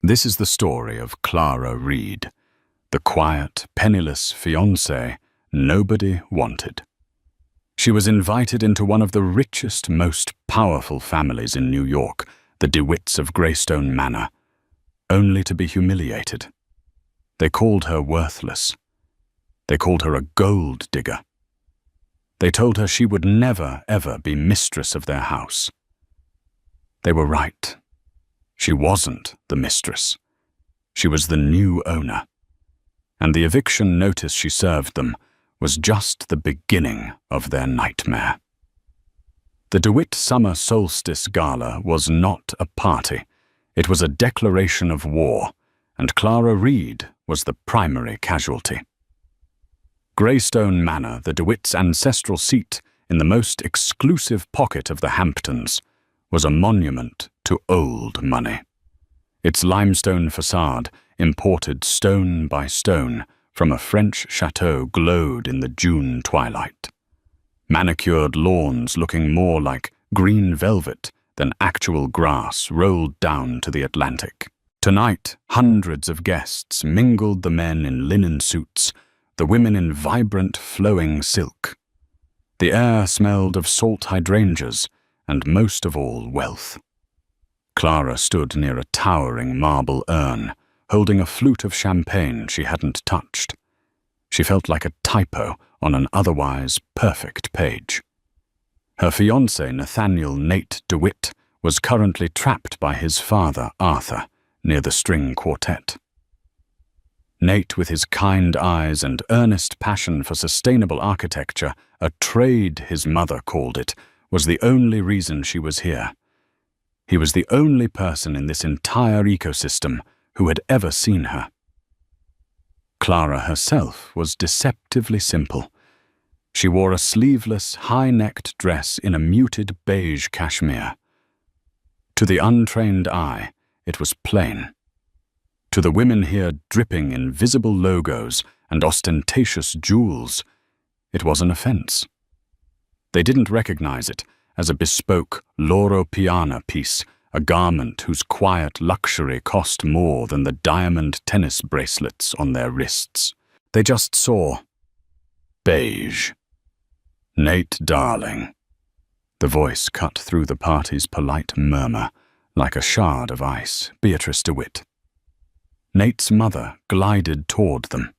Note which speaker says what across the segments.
Speaker 1: This is the story of Clara Reed, the quiet, penniless fiancée nobody wanted. She was invited into one of the richest, most powerful families in New York, the DeWitts of Greystone Manor, only to be humiliated. They called her worthless. They called her a gold digger. They told her she would never, ever be mistress of their house. They were right. She wasn't the mistress. She was the new owner. And the eviction notice she served them was just the beginning of their nightmare. The DeWitt Summer Solstice Gala was not a party. It was a declaration of war, and Clara Reed was the primary casualty. Greystone Manor, the DeWitts' ancestral seat in the most exclusive pocket of the Hamptons, was a monument to old money. Its limestone facade, imported stone by stone from a French chateau, glowed in the June twilight. Manicured lawns looking more like green velvet than actual grass rolled down to the Atlantic. Tonight, hundreds of guests mingled, the men in linen suits, the women in vibrant, flowing silk. The air smelled of salt hydrangeas and, most of all, wealth. Clara stood near a towering marble urn, holding a flute of champagne she hadn't touched. She felt like a typo on an otherwise perfect page. Her fiancé, Nathaniel Nate DeWitt, was currently trapped by his father, Arthur, near the string quartet. Nate, with his kind eyes and earnest passion for sustainable architecture, a trade his mother called it, was the only reason she was here. He was the only person in this entire ecosystem who had ever seen her. Clara herself was deceptively simple. She wore a sleeveless, high-necked dress in a muted beige cashmere. To the untrained eye, it was plain. To the women here dripping in visible logos and ostentatious jewels, it was an offense. They didn't recognize it as a bespoke Loro Piana piece, a garment whose quiet luxury cost more than the diamond tennis bracelets on their wrists. They just saw beige. Nate, darling. The voice cut through the party's polite murmur like a shard of ice. Beatrice DeWitt. Nate's mother glided toward them.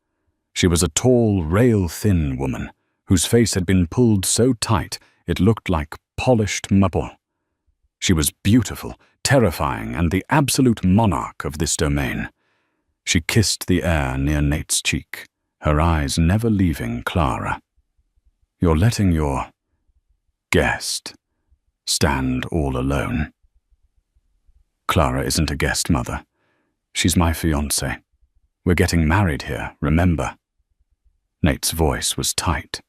Speaker 1: She was a tall, rail-thin woman whose face had been pulled so tight it looked like polished marble. She was beautiful, terrifying, and the absolute monarch of this domain. She kissed the air near Nate's cheek, her eyes never leaving Clara. You're letting your guest stand all alone. Clara isn't a guest, Mother. She's my fiancée. We're getting married here, remember? Nate's voice was tight.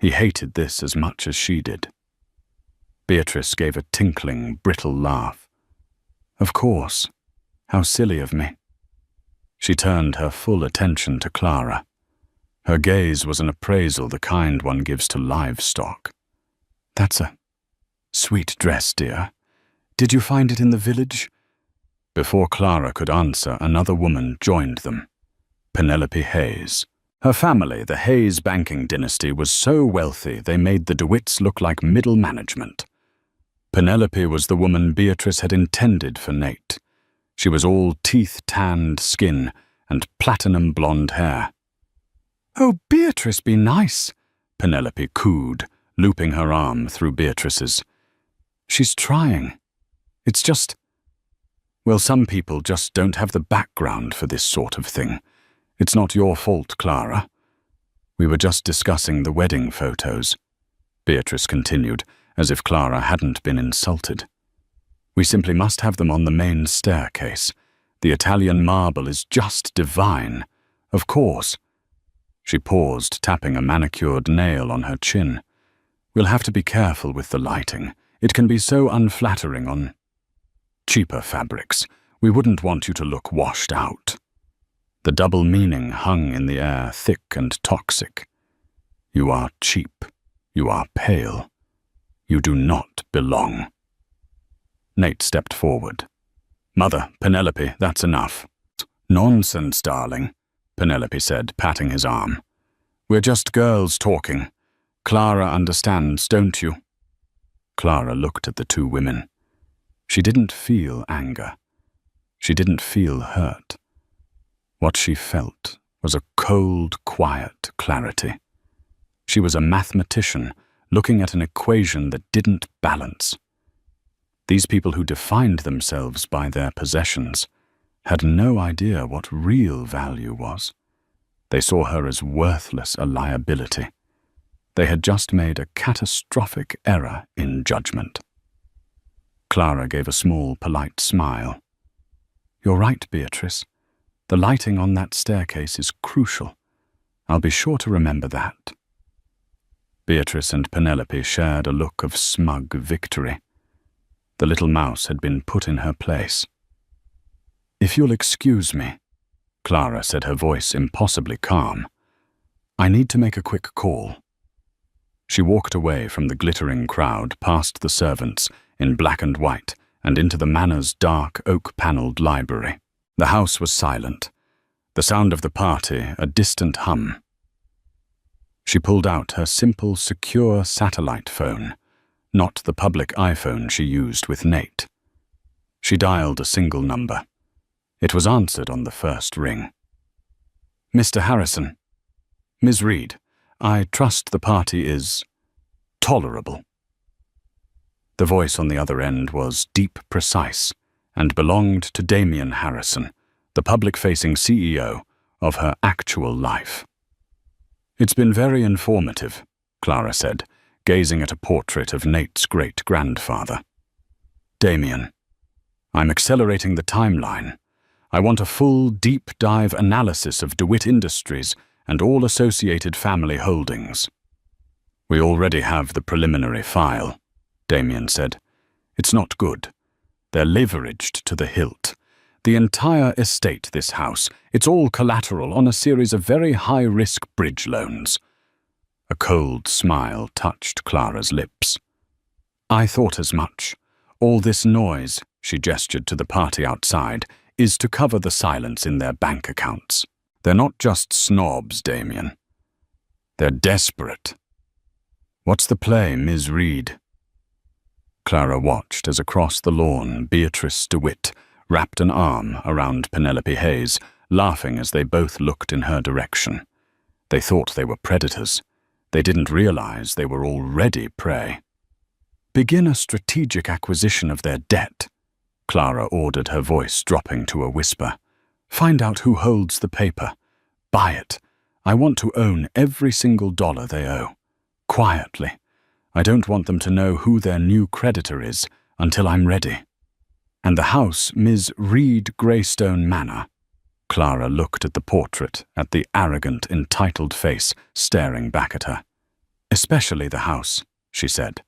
Speaker 1: He hated this as much as she did. Beatrice gave a tinkling, brittle laugh. Of course. How silly of me. She turned her full attention to Clara. Her gaze was an appraisal, the kind one gives to livestock. That's a sweet dress, dear. Did you find it in the village? Before Clara could answer, another woman joined them. Penelope Hayes. Her family, the Hayes banking dynasty, was so wealthy they made the DeWitts look like middle management. Penelope was the woman Beatrice had intended for Nate. She was all teeth-tanned skin and platinum blonde hair. Oh, Beatrice, be nice, Penelope cooed, looping her arm through Beatrice's. She's trying. It's just... Well, some people just don't have the background for this sort of thing. It's not your fault, Clara. We were just discussing the wedding photos, Beatrice continued, as if Clara hadn't been insulted. We simply must have them on the main staircase. The Italian marble is just divine. Of course. She paused, tapping a manicured nail on her chin. We'll have to be careful with the lighting. It can be so unflattering on cheaper fabrics. We wouldn't want you to look washed out. The double meaning hung in the air, thick and toxic. You are cheap. You are pale. You do not belong. Nate stepped forward. Mother, Penelope, that's enough. Nonsense, darling, Penelope said, patting his arm. We're just girls talking. Clara understands, don't you? Clara looked at the two women. She didn't feel anger. She didn't feel hurt. What she felt was a cold, quiet clarity. She was a mathematician looking at an equation that didn't balance. These people who defined themselves by their possessions had no idea what real value was. They saw her as worthless a liability. They had just made a catastrophic error in judgment. Clara gave a small, polite smile. You're right, Beatrice. The lighting on that staircase is crucial. I'll be sure to remember that. Beatrice and Penelope shared a look of smug victory. The little mouse had been put in her place. If you'll excuse me, Clara said, her voice impossibly calm. I need to make a quick call. She walked away from the glittering crowd past the servants in black and white and into the manor's dark oak-panelled library. The house was silent, the sound of the party a distant hum. She pulled out her simple, secure satellite phone, not the public iPhone she used with Nate. She dialed a single number. It was answered on the first ring. Mr. Harrison. Ms. Reed, I trust the party is tolerable. The voice on the other end was deep, precise, and belonged to Damien Harrison, the public-facing CEO of her actual life. It's been very informative, Clara said, gazing at a portrait of Nate's great-grandfather. Damien, I'm accelerating the timeline. I want a full, deep-dive analysis of DeWitt Industries and all associated family holdings. We already have the preliminary file, Damien said. It's not good. They're leveraged to the hilt. The entire estate, this house, it's all collateral on a series of very high-risk bridge loans. A cold smile touched Clara's lips. I thought as much. All this noise, she gestured to the party outside, is to cover the silence in their bank accounts. They're not just snobs, Damien. They're desperate. What's the play, Ms. Reed? Clara watched as across the lawn Beatrice DeWitt wrapped an arm around Penelope Hayes, laughing as they both looked in her direction. They thought they were predators. They didn't realize they were already prey. Begin a strategic acquisition of their debt, Clara ordered, her voice dropping to a whisper. Find out who holds the paper. Buy it. I want to own every single dollar they owe. Quietly. I don't want them to know who their new creditor is until I'm ready. And the house, Ms. Reed Greystone Manor. Clara looked at the portrait, at the arrogant, entitled face staring back at her. Especially the house, she said.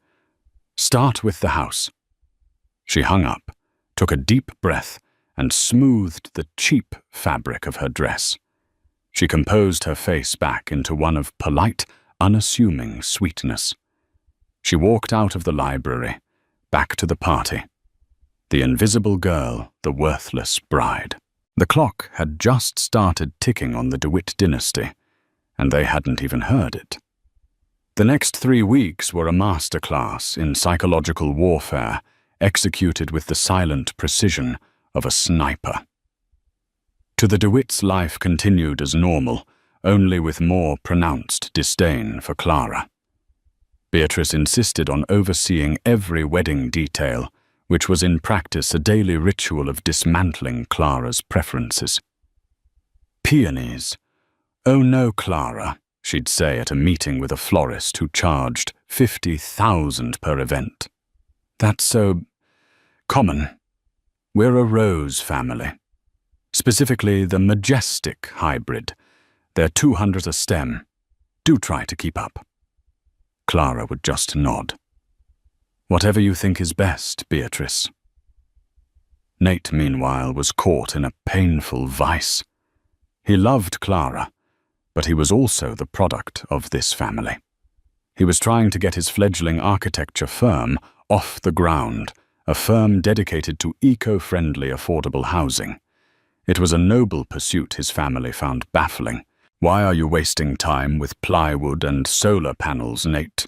Speaker 1: Start with the house. She hung up, took a deep breath, and smoothed the cheap fabric of her dress. She composed her face back into one of polite, unassuming sweetness. She walked out of the library, back to the party. The invisible girl, the worthless bride. The clock had just started ticking on the DeWitt dynasty, and they hadn't even heard it. The next 3 weeks were a masterclass in psychological warfare, executed with the silent precision of a sniper. To the DeWitts, life continued as normal, only with more pronounced disdain for Clara. Beatrice insisted on overseeing every wedding detail, which was in practice a daily ritual of dismantling Clara's preferences. Peonies. Oh no, Clara, she'd say at a meeting with a florist who charged $50,000 per event. That's so common. We're a rose family. Specifically the majestic hybrid. They're 200 a stem. Do try to keep up. Clara would just nod. Whatever you think is best, Beatrice. Nate, meanwhile, was caught in a painful vice. He loved Clara, but he was also the product of this family. He was trying to get his fledgling architecture firm off the ground a firm dedicated to eco-friendly affordable housing. It was a noble pursuit his family found baffling. "Why are you wasting time with plywood and solar panels, Nate?"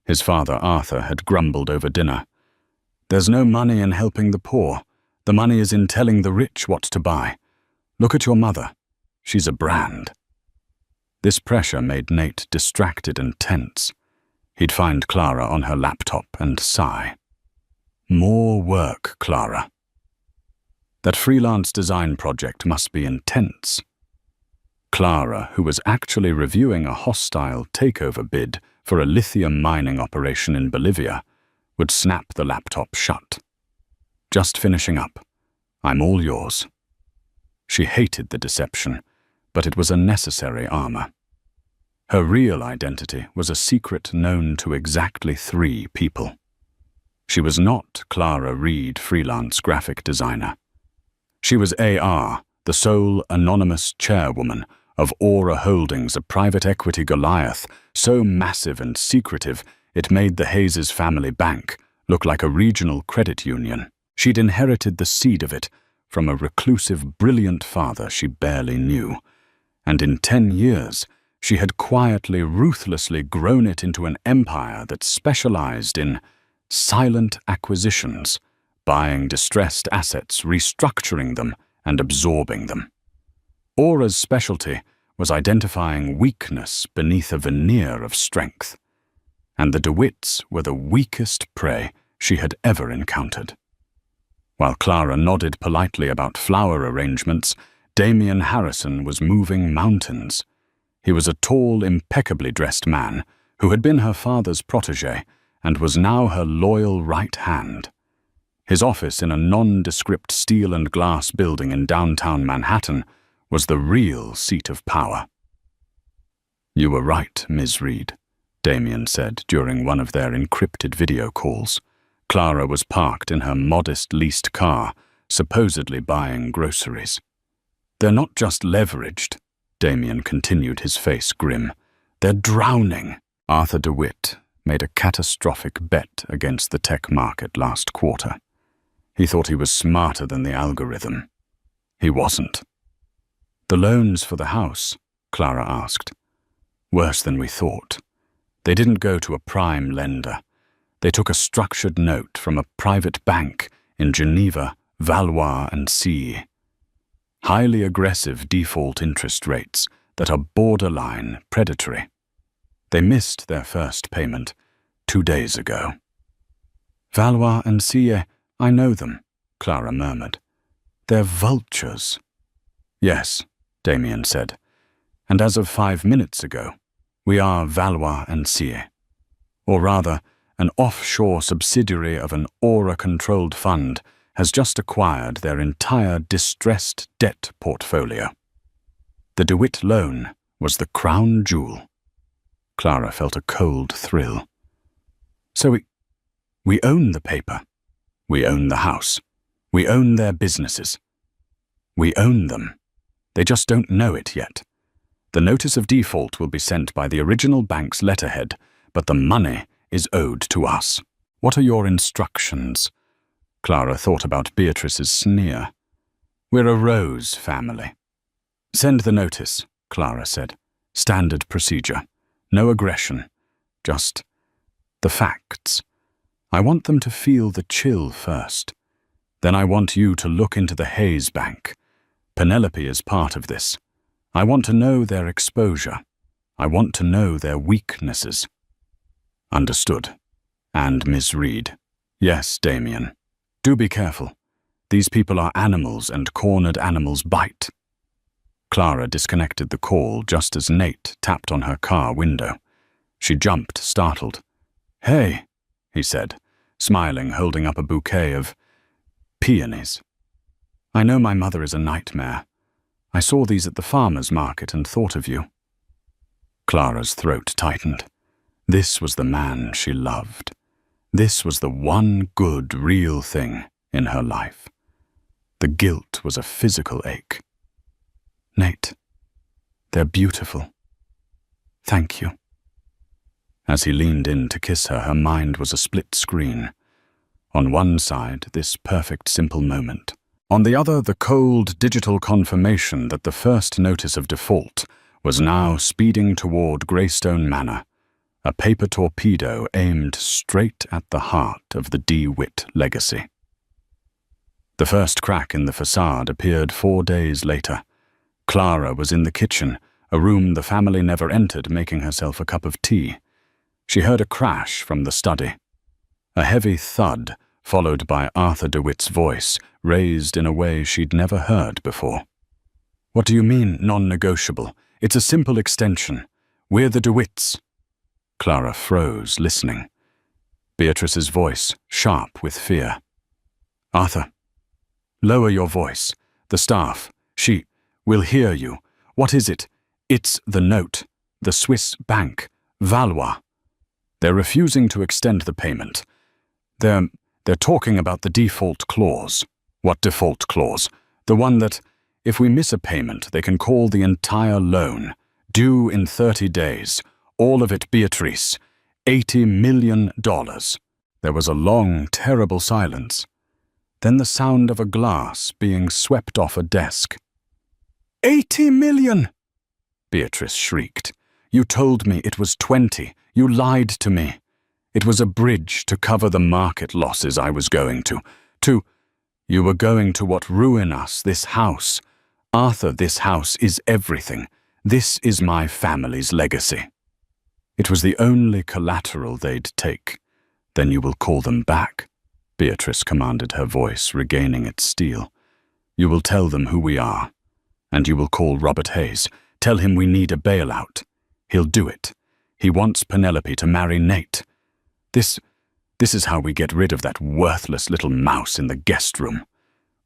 Speaker 1: his father Arthur had grumbled over dinner. "There's no money in helping the poor. The money is in telling the rich what to buy. Look at your mother. She's a brand." This pressure made Nate distracted and tense. He'd find Clara on her laptop and sigh. More work, Clara. That freelance design project must be intense. Clara, who was actually reviewing a hostile takeover bid for a lithium mining operation in Bolivia, would snap the laptop shut. "Just finishing up. I'm all yours." She hated the deception, but it was a necessary armor. Her real identity was a secret known to exactly 3 people. She was not Clara Reed, freelance graphic designer. She was AR, the sole anonymous chairwoman of Aura Holdings, a private equity Goliath so massive and secretive it made the Hayes' family bank look like a regional credit union. She'd inherited the seed of it from a reclusive, brilliant father she barely knew, and in 10 years she had quietly, ruthlessly grown it into an empire that specialized in silent acquisitions, buying distressed assets, restructuring them, and absorbing them. Aura's specialty was identifying weakness beneath a veneer of strength, and the DeWitts were the weakest prey she had ever encountered. While Clara nodded politely about flower arrangements, Damian Harrison was moving mountains. He was a tall, impeccably dressed man who had been her father's protégé and was now her loyal right hand. His office in a nondescript steel and glass building in downtown Manhattan was the real seat of power. "You were right, Ms. Reed," Damian said during one of their encrypted video calls. Clara was parked in her modest leased car, supposedly buying groceries. "They're not just leveraged," Damian continued, his face grim. "They're drowning." Arthur DeWitt made a catastrophic bet against the tech market last quarter. He thought he was smarter than the algorithm. He wasn't. "The loans for the house?" Clara asked. "Worse than we thought. They didn't go to a prime lender. They took a structured note from a private bank in Geneva, Valois and C. Highly aggressive default interest rates that are borderline predatory. They missed their first payment 2 days ago." "Valois and C, I know them," Clara murmured. "They're vultures." "Yes," Damian said. "And as of 5 minutes ago, we are Valois and C. Or rather, an offshore subsidiary of an Aura-controlled fund has just acquired their entire distressed debt portfolio. The DeWitt loan was the crown jewel." Clara felt a cold thrill. "So we own the paper. We own the house. We own their businesses. We own them. They just don't know it yet. The notice of default will be sent by the original bank's letterhead, but the money is owed to us. What are your instructions?" Clara thought about Beatrice's sneer. "We're a Rose family." "Send the notice," Clara said. "Standard procedure. No aggression. Just the facts. I want them to feel the chill first. Then I want you to look into the Hayes Bank. Penelope is part of this. I want to know their exposure. I want to know their weaknesses." "Understood. And Miss Reed." "Yes, Damian. Do be careful. These people are animals, and cornered animals bite." Clara disconnected the call just as Nate tapped on her car window. She jumped, startled. "Hey," he said, smiling, holding up a bouquet of peonies. "I know my mother is a nightmare. I saw these at the farmer's market and thought of you." Clara's throat tightened. This was the man she loved. This was the one good, real thing in her life. The guilt was a physical ache. "Nate, they're beautiful. Thank you." As he leaned in to kiss her, her mind was a split screen. On one side, this perfect simple moment. On the other, the cold digital confirmation that the first notice of default was now speeding toward Greystone Manor, a paper torpedo aimed straight at the heart of the DeWitt legacy. The first crack in the facade appeared 4 days later. Clara was in the kitchen, a room the family never entered, making herself a cup of tea. She heard a crash from the study. A heavy thud, followed by Arthur DeWitt's voice, raised in a way she'd never heard before. "What do you mean, non-negotiable? It's a simple extension. We're the DeWitts." Clara froze, listening. Beatrice's voice, sharp with fear. "Arthur, lower your voice. The staff, we'll hear you. What is it?" "It's the note. The Swiss bank. Valois. They're refusing to extend the payment. They're talking about the default clause." "What default clause?" "The one that, if we miss a payment, they can call the entire loan. Due in 30 days. All of it, Beatrice. $80 million. There was a long, terrible silence. Then the sound of a glass being swept off a desk. "$80 million! Beatrice shrieked. "You told me it was 20. You lied to me. It was a bridge to cover the market losses I was going to. You were going to what ruin us, this house. Arthur, this house is everything. This is my family's legacy. It was the only collateral they'd take. Then you will call them back," Beatrice commanded, her voice regaining its steel. "You will tell them who we are. And you will call Robert Hayes. Tell him we need a bailout. He'll do it. He wants Penelope to marry Nate. This is how we get rid of that worthless little mouse in the guest room.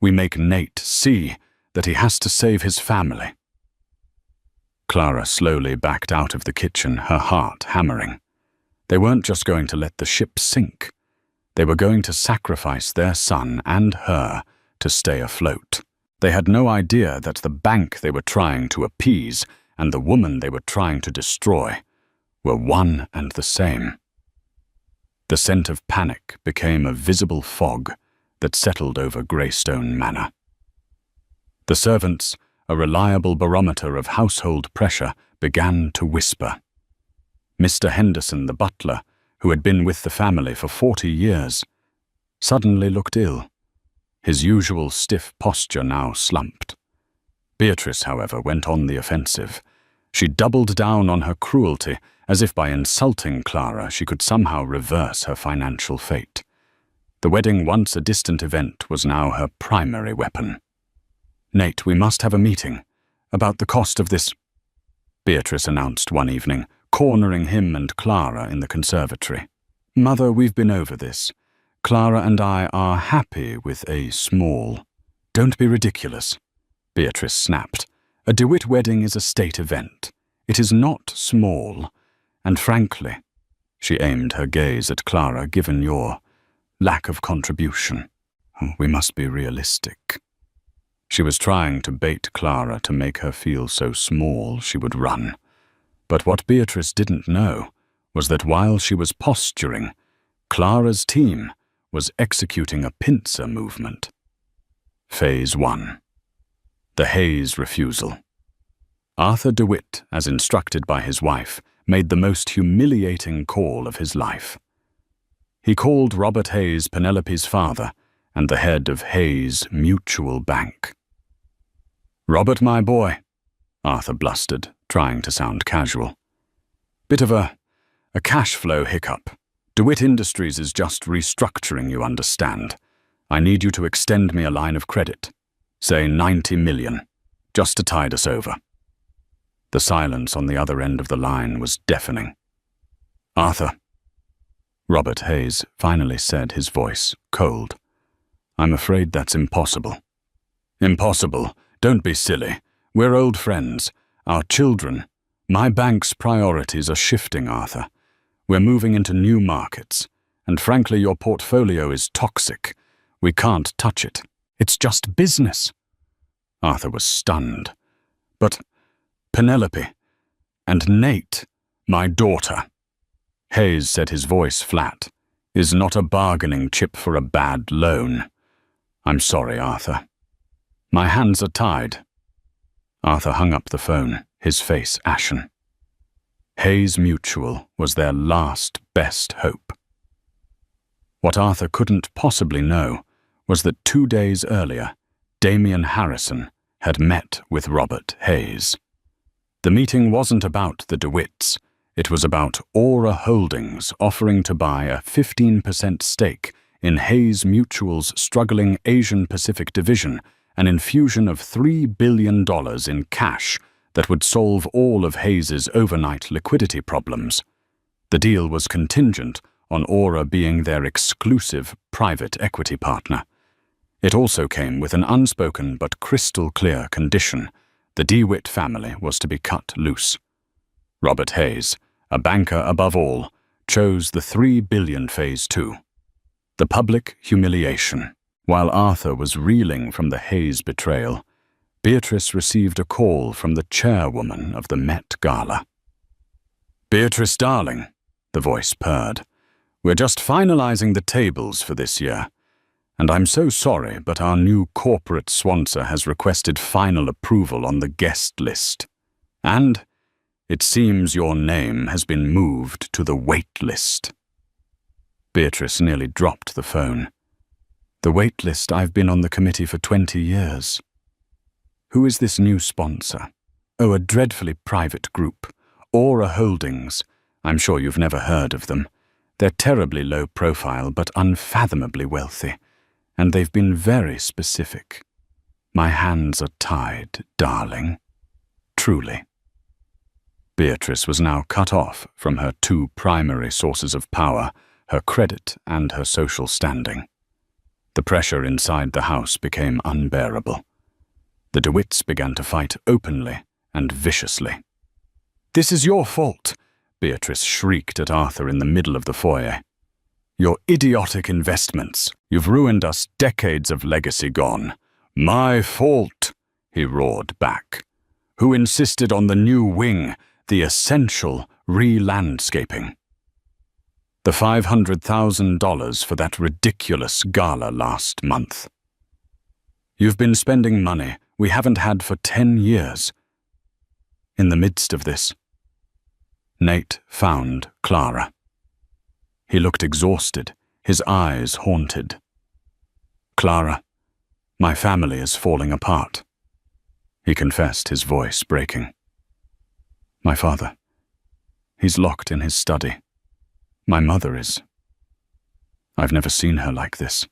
Speaker 1: We make Nate see that he has to save his family." Clara slowly backed out of the kitchen, her heart hammering. They weren't just going to let the ship sink. They were going to sacrifice their son and her to stay afloat. They had no idea that the bank they were trying to appease and the woman they were trying to destroy were one and the same. The scent of panic became a visible fog that settled over Greystone Manor. The servants, a reliable barometer of household pressure, began to whisper. Mr. Henderson, the butler, who had been with the family for 40 years, suddenly looked ill. His usual stiff posture now slumped. Beatrice, however, went on the offensive. She doubled down on her cruelty, as if by insulting Clara she could somehow reverse her financial fate. The wedding, once a distant event, was now her primary weapon. "Nate, we must have a meeting about the cost of this," Beatrice announced one evening, cornering him and Clara in the conservatory. "Mother, we've been over this. Clara and I are happy with a small—" "Don't be ridiculous," Beatrice snapped. "A DeWitt wedding is a state event. It is not small, and frankly," she aimed her gaze at Clara, "given your lack of contribution, we must be realistic." She was trying to bait Clara to make her feel so small she would run. But what Beatrice didn't know was that while she was posturing, Clara's team was executing a pincer movement. Phase 1. The Hayes refusal. Arthur DeWitt, as instructed by his wife, made the most humiliating call of his life. He called Robert Hayes Penelope's father and the head of Hayes Mutual Bank. "Robert, my boy," Arthur blustered, trying to sound casual. "Bit of a cash flow hiccup. DeWitt Industries is just restructuring, you understand. I need you to extend me a line of credit. Say 90 million, just to tide us over." The silence on the other end of the line was deafening. "Arthur," Robert Hayes finally said, his voice cold. "I'm afraid that's impossible." "Impossible? Don't be silly. We're old friends. Our children. My bank's priorities are shifting, Arthur. We're moving into new markets, and frankly, your portfolio is toxic. We can't touch it. It's just business." Arthur was stunned. "But Penelope, and Nate, my daughter." Hayes said, his voice flat. is not a bargaining chip for a bad loan. I'm sorry, Arthur. My hands are tied. Arthur hung up the phone, his face ashen. Hayes Mutual was their last best hope. What Arthur couldn't possibly know was that 2 days earlier, Damien Harrison had met with Robert Hayes. The meeting wasn't about the DeWitts. It was about Aura Holdings offering to buy a 15% stake in Hayes Mutual's struggling Asian-Pacific division, an infusion of $3 billion in cash that would solve all of Hayes's overnight liquidity problems. The deal was contingent on Aura being their exclusive private equity partner. It also came with an unspoken but crystal-clear condition. The DeWitt family was to be cut loose. Robert Hayes, a banker above all, chose the $3 billion Phase 2. The public humiliation. While Arthur was reeling from the Hayes betrayal, Beatrice received a call from the chairwoman of the Met Gala. "Beatrice, darling," the voice purred, "we're just finalizing the tables for this year. And I'm so sorry, but our new corporate sponsor has requested final approval on the guest list. And it seems your name has been moved to the wait list." Beatrice nearly dropped the phone. "The wait list? I've been on the committee for 20 years. Who is this new sponsor?" "Oh, a dreadfully private group. Aura Holdings. I'm sure you've never heard of them. They're terribly low profile but unfathomably wealthy. And they've been very specific. My hands are tied, darling. Truly." Beatrice was now cut off from her two primary sources of power, her credit and her social standing. The pressure inside the house became unbearable. The DeWitts began to fight openly and viciously. "This is your fault," Beatrice shrieked at Arthur in the middle of the foyer. "Your idiotic investments. You've ruined us, decades of legacy gone." "My fault," he roared back. "Who insisted on the new wing, the essential re-landscaping? The $500,000 for that ridiculous gala last month. You've been spending money we haven't had for 10 years. In the midst of this, Nate found Clara. He looked exhausted, his eyes haunted. "Clara, my family is falling apart," he confessed, his voice breaking. "My father, he's locked in his study. My mother is. I've never seen her like this.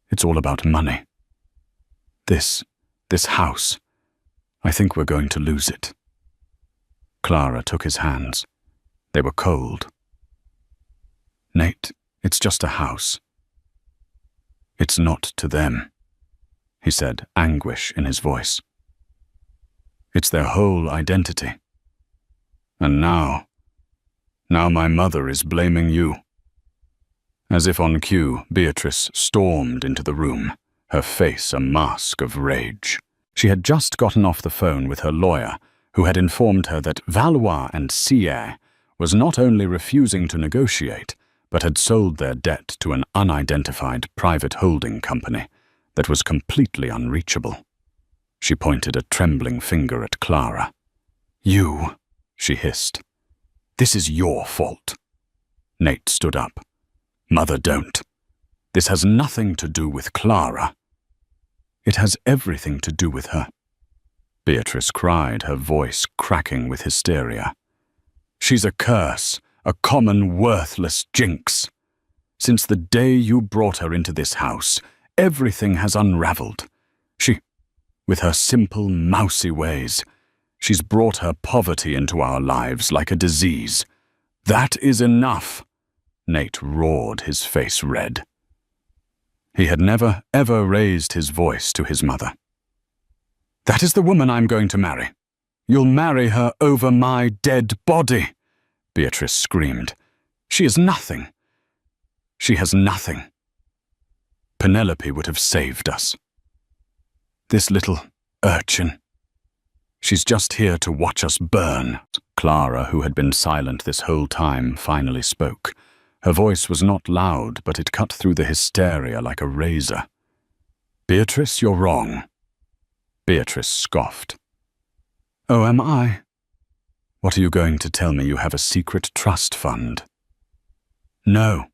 Speaker 1: It's all about money. This house, I think we're going to lose it." Clara took his hands. They were cold. "Nate, it's just a house." "It's not to them," he said, anguish in his voice. "It's their whole identity. And now my mother is blaming you." As if on cue, Beatrice stormed into the room, her face a mask of rage. She had just gotten off the phone with her lawyer, who had informed her that Valois and Sierre was not only refusing to negotiate, but had sold their debt to an unidentified private holding company that was completely unreachable. She pointed a trembling finger at Clara. "You," she hissed. "This is your fault." Nate stood up. "Mother, don't. This has nothing to do with Clara." "It has everything to do with her," Beatrice cried, her voice cracking with hysteria. "She's a curse, a common, worthless jinx. Since the day you brought her into this house, everything has unraveled. With her simple, mousy ways, she's brought her poverty into our lives like a disease. That is enough," Nate roared, his face red. He had never, ever raised his voice to his mother. "That is the woman I'm going to marry. You'll marry her over my dead body," Beatrice screamed. "She is nothing. She has nothing. Penelope would have saved us. This little urchin. She's just here to watch us burn." Clara, who had been silent this whole time, finally spoke, Her voice was not loud, but it cut through the hysteria like a razor. "Beatrice, you're wrong." Beatrice scoffed. "Oh, am I? What are you going to tell me you have a secret trust fund?" "No,"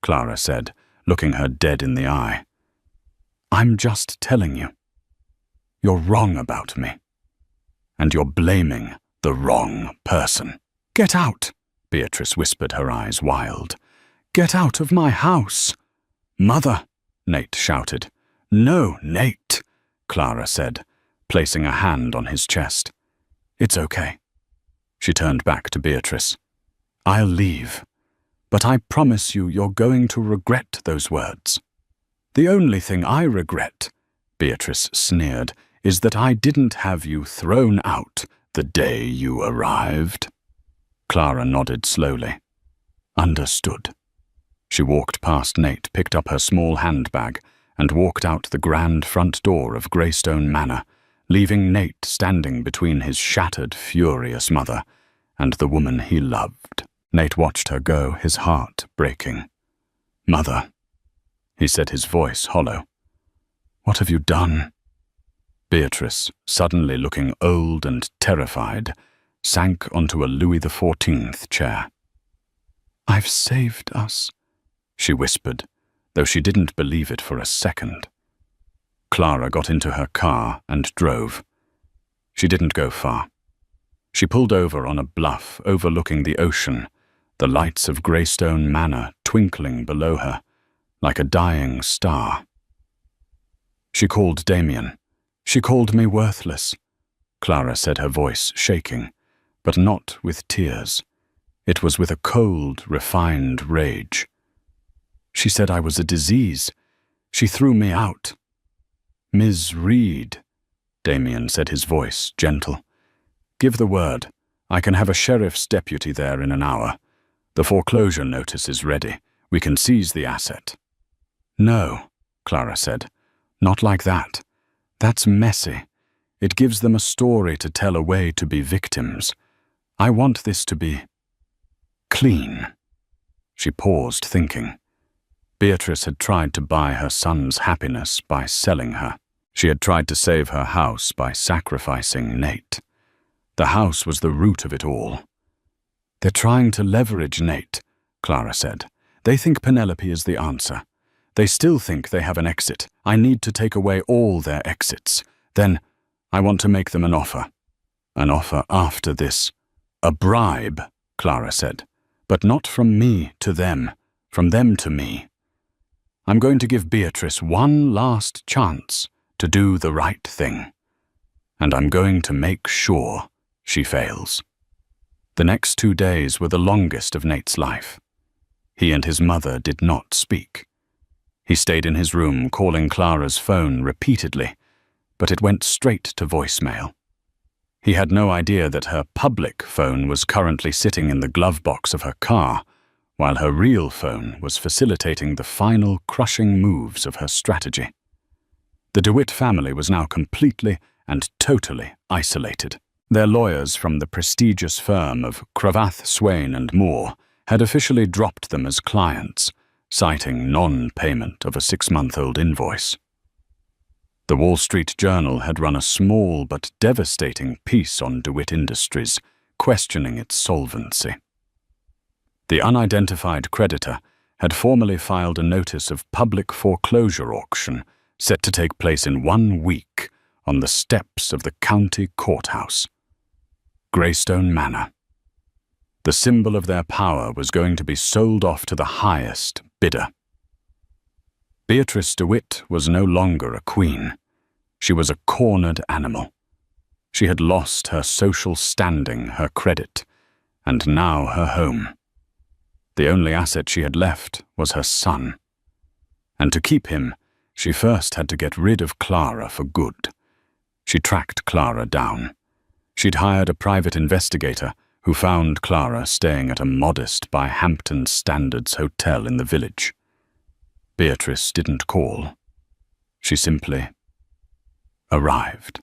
Speaker 1: Clara said, looking her dead in the eye. "I'm just telling you. You're wrong about me. And you're blaming the wrong person." "Get out," Beatrice whispered, her eyes wild. "Get out of my house." "Mother," Nate shouted. "No, Nate," Clara said, placing a hand on his chest. "It's okay." She turned back to Beatrice. "I'll leave, but I promise you you're going to regret those words." "The only thing I regret," Beatrice sneered, "is that I didn't have you thrown out the day you arrived." Clara nodded slowly. "Understood." She walked past Nate, picked up her small handbag, and walked out the grand front door of Greystone Manor, leaving Nate standing between his shattered, furious mother and the woman he loved. Nate watched her go, his heart breaking. "Mother," he said, his voice hollow, "what have you done?" Beatrice, suddenly looking old and terrified, sank onto a Louis XIV chair. "I've saved us," she whispered, though she didn't believe it for a second. Clara got into her car and drove. She didn't go far. She pulled over on a bluff overlooking the ocean, the lights of Greystone Manor twinkling below her, like a dying star. She called Damien. "She called me worthless," Clara said, her voice shaking, but not with tears. It was with a cold, refined rage. "She said I was a disease. She threw me out." "Ms. Reed," Damien said, his voice gentle. "Give the word. I can have a sheriff's deputy there in an hour. The foreclosure notice is ready. We can seize the asset." "No," Clara said. "Not like that. That's messy. It gives them a story to tell, a way to be victims. I want this to be clean." She paused, thinking. Beatrice had tried to buy her son's happiness by selling her. She had tried to save her house by sacrificing Nate. The house was the root of it all. "They're trying to leverage Nate," Clara said. "They think Penelope is the answer. They still think they have an exit. I need to take away all their exits. Then I want to make them an offer. An offer after this. A bribe," Clara said. "But not from me to them, from them to me. I'm going to give Beatrice one last chance to do the right thing. And I'm going to make sure she fails." The next 2 days were the longest of Nate's life. He and his mother did not speak. He stayed in his room, calling Clara's phone repeatedly, but it went straight to voicemail. He had no idea that her public phone was currently sitting in the glove box of her car, while her real phone was facilitating the final crushing moves of her strategy. The DeWitt family was now completely and totally isolated. Their lawyers from the prestigious firm of Cravath, Swain and Moore had officially dropped them as clients, citing non-payment of a 6-month-old invoice. The Wall Street Journal had run a small but devastating piece on DeWitt Industries, questioning its solvency. The unidentified creditor had formally filed a notice of public foreclosure auction set to take place in 1 week on the steps of the county courthouse. Greystone Manor. The symbol of their power was going to be sold off to the highest bidder. Beatrice DeWitt was no longer a queen. She was a cornered animal. She had lost her social standing, her credit, and now her home. The only asset she had left was her son. And to keep him, she first had to get rid of Clara for good. She tracked Clara down. She'd hired a private investigator who found Clara staying at a modest by Hampton standards hotel in the village. Beatrice didn't call. She simply arrived.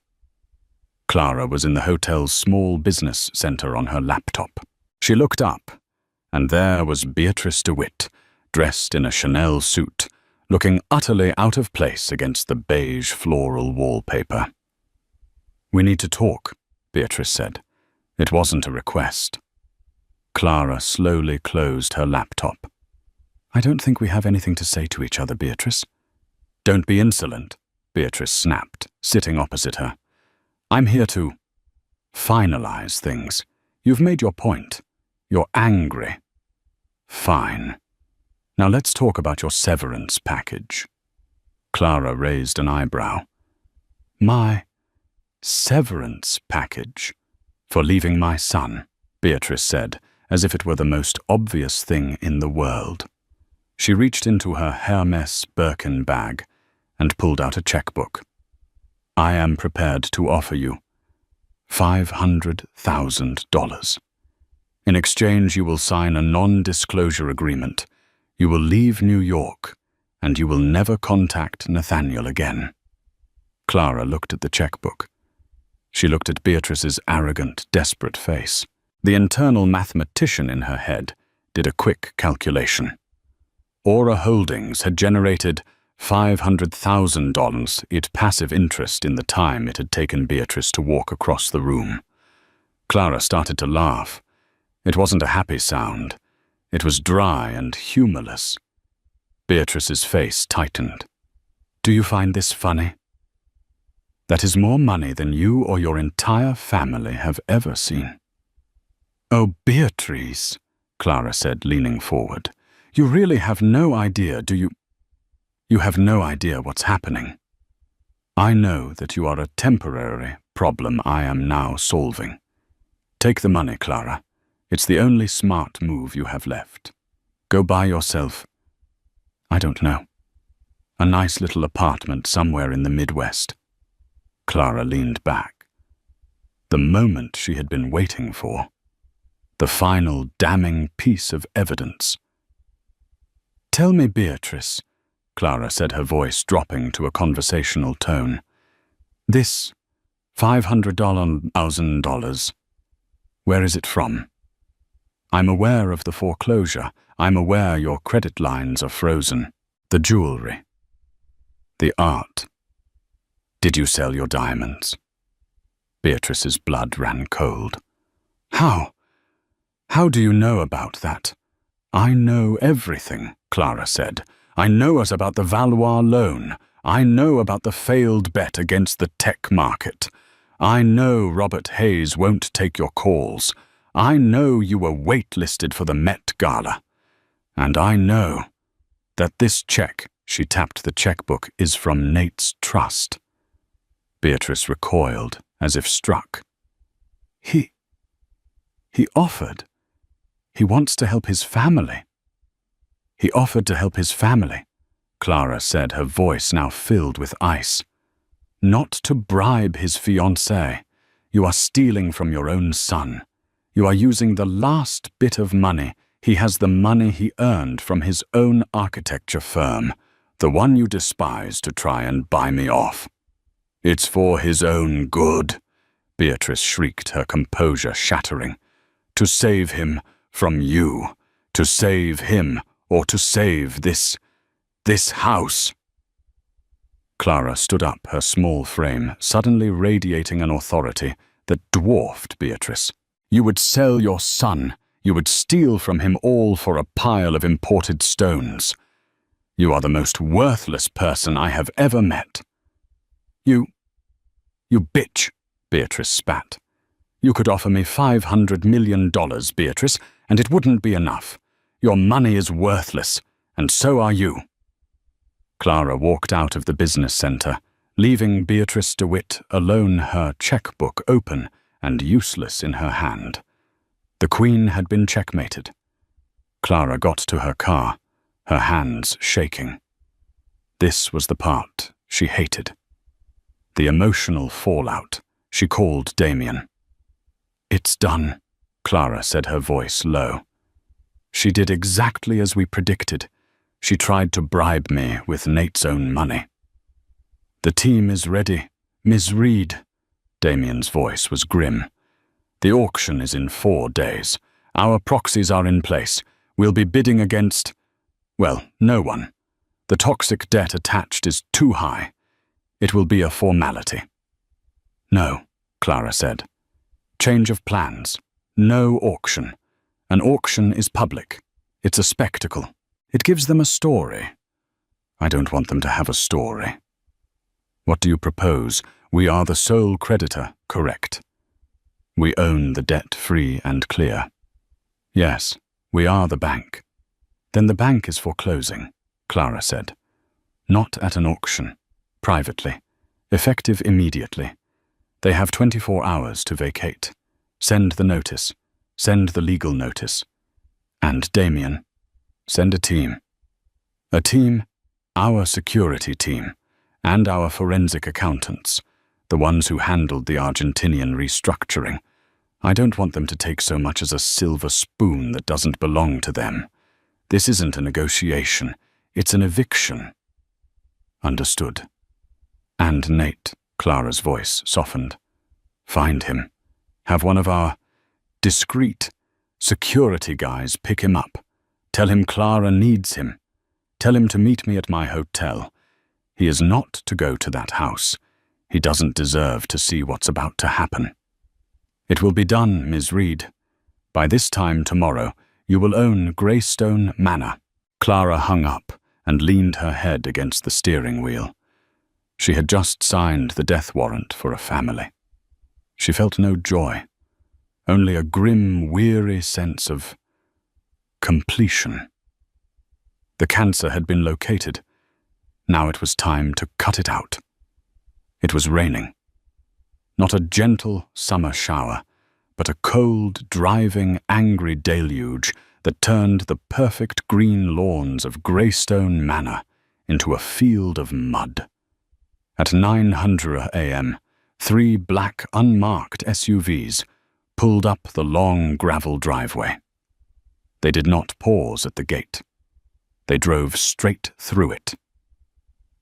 Speaker 1: Clara was in the hotel's small business center on her laptop. She looked up, and there was Beatrice DeWitt, dressed in a Chanel suit, looking utterly out of place against the beige floral wallpaper. "We need to talk," Beatrice said. It wasn't a request. Clara slowly closed her laptop. "I don't think we have anything to say to each other, Beatrice." "Don't be insolent," Beatrice snapped, sitting opposite her. "I'm here to finalize things. You've made your point. You're angry. Fine. Now let's talk about your severance package." Clara raised an eyebrow. "My severance package for leaving my son," Beatrice said, as if it were the most obvious thing in the world. She reached into her Hermes Birkin bag and pulled out a checkbook. "I am prepared to offer you $500,000. In exchange, you will sign a non-disclosure agreement. You will leave New York, and you will never contact Nathaniel again." Clara looked at the checkbook. She looked at Beatrice's arrogant, desperate face. The internal mathematician in her head did a quick calculation. Aura Holdings had generated $500,000 in passive interest in the time it had taken Beatrice to walk across the room. Clara started to laugh. It wasn't a happy sound. It was dry and humorless. Beatrice's face tightened. "Do you find this funny?" "That is more money than you or your entire family have ever seen." "Oh, Beatrice," Clara said, leaning forward. "You really have no idea, do you? You have no idea what's happening. I know that you are a temporary problem I am now solving. Take the money, Clara. It's the only smart move you have left. Go buy yourself, I don't know, a nice little apartment somewhere in the Midwest." Clara leaned back. The moment she had been waiting for. The final damning piece of evidence. "Tell me, Beatrice," Clara said, her voice dropping to a conversational tone. "This $500,000, where is it from? I'm aware of the foreclosure. I'm aware your credit lines are frozen. The jewelry. The art. Did you sell your diamonds?" Beatrice's blood ran cold. How? How do you know about that?" "I know everything," Clara said. "I know us about the Valois loan. I know about the failed bet against the tech market. I know Robert Hayes won't take your calls. I know you were waitlisted for the Met Gala. And I know that this check," she tapped the checkbook, "is from Nate's trust." Beatrice recoiled, as if struck. He offered. He wants to help his family." "He offered to help his family," Clara said, her voice now filled with ice. "Not to bribe his fiancée. You are stealing from your own son. You are using the last bit of money. He has the money he earned from his own architecture firm, the one you despise, to try and buy me off." "It's for his own good," Beatrice shrieked, her composure shattering. "To save him from you. To save him, or to save this house." Clara stood up, her small frame suddenly radiating an authority that dwarfed Beatrice. "You would sell your son. You would steal from him all for a pile of imported stones. You are the most worthless person I have ever met." You bitch," Beatrice spat. "You could offer me $500 million, Beatrice, and it wouldn't be enough. Your money is worthless, and so are you." Clara walked out of the business center, leaving Beatrice DeWitt alone, her checkbook open and useless in her hand. The Queen had been checkmated. Clara got to her car, her hands shaking. This was the part she hated. The emotional fallout. She called Damien. "It's done," Clara said, her voice low. "She did exactly as we predicted. She tried to bribe me with Nate's own money." "The team is ready, Ms. Reed." Damien's voice was grim. "The auction is in 4 days. Our proxies are in place. We'll be bidding against, well, no one. The toxic debt attached is too high. It will be a formality." "No," Clara said. "Change of plans. No auction. An auction is public. It's a spectacle. It gives them a story. I don't want them to have a story." "What do you propose? We are the sole creditor, correct? We own the debt free and clear." "Yes, we are the bank." "Then the bank is foreclosing," Clara said. "Not at an auction. Privately. Effective immediately. They have 24 hours to vacate. Send the notice. Send the legal notice. And Damien, send a team. A team, our security team, and our forensic accountants, the ones who handled the Argentinian restructuring. I don't want them to take so much as a silver spoon that doesn't belong to them. This isn't a negotiation. It's an eviction." "Understood." "And Nate," Clara's voice softened. "Find him. Have one of our discreet security guys pick him up. Tell him Clara needs him. Tell him to meet me at my hotel. He is not to go to that house. He doesn't deserve to see what's about to happen." "It will be done, Ms. Reed. By this time tomorrow, you will own Greystone Manor." Clara hung up and leaned her head against the steering wheel. She had just signed the death warrant for a family. She felt no joy, only a grim, weary sense of completion. The cancer had been located. Now it was time to cut it out. It was raining. Not a gentle summer shower, but a cold, driving, angry deluge that turned the perfect green lawns of Greystone Manor into a field of mud. At 9:00 a.m., 3 black, unmarked SUVs pulled up the long gravel driveway. They did not pause at the gate. They drove straight through it.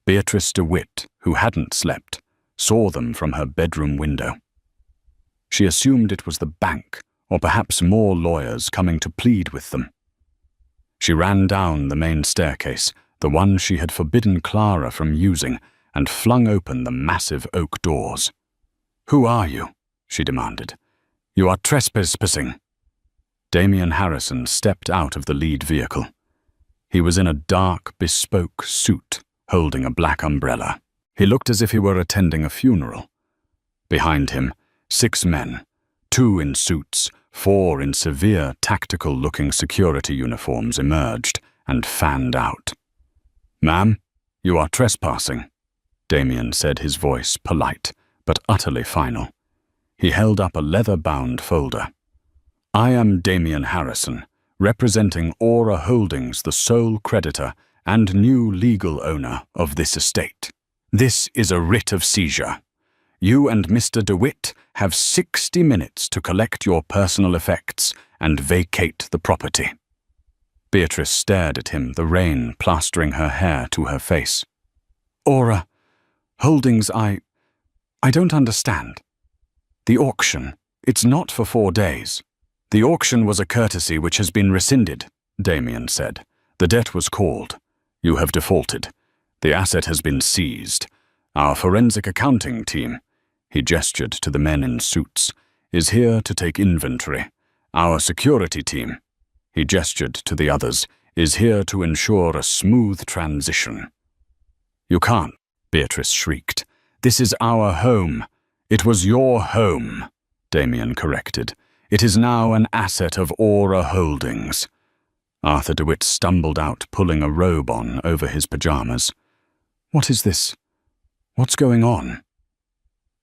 Speaker 1: Beatrice DeWitt, who hadn't slept, saw them from her bedroom window. She assumed it was the bank, or perhaps more lawyers coming to plead with them. She ran down the main staircase, the one she had forbidden Clara from using, and flung open the massive oak doors. "Who are you?" she demanded. "You are trespassing." Damien Harrison stepped out of the lead vehicle. He was in a dark, bespoke suit, holding a black umbrella. He looked as if he were attending a funeral. Behind him, 6 men, 2 in suits, 4 in severe, tactical-looking security uniforms emerged and fanned out. "Ma'am, you are trespassing," Damien said, his voice polite, but utterly final. He held up a leather-bound folder. "I am Damien Harrison, representing Aura Holdings, the sole creditor and new legal owner of this estate. This is a writ of seizure. You and Mr. DeWitt have 60 minutes to collect your personal effects and vacate the property." Beatrice stared at him, the rain plastering her hair to her face. "Aura Holdings, I don't understand. The auction, it's not for 4 days. The auction was a courtesy which has been rescinded," Damien said. "The debt was called. You have defaulted. The asset has been seized. Our forensic accounting team," he gestured to the men in suits, "is here to take inventory. Our security team," he gestured to the others, "is here to ensure a smooth transition." "You can't," Beatrice shrieked. "This is our home." "It was your home," Damien corrected. "It is now an asset of Aura Holdings." Arthur DeWitt stumbled out, pulling a robe on over his pajamas. "What is this? What's going on?"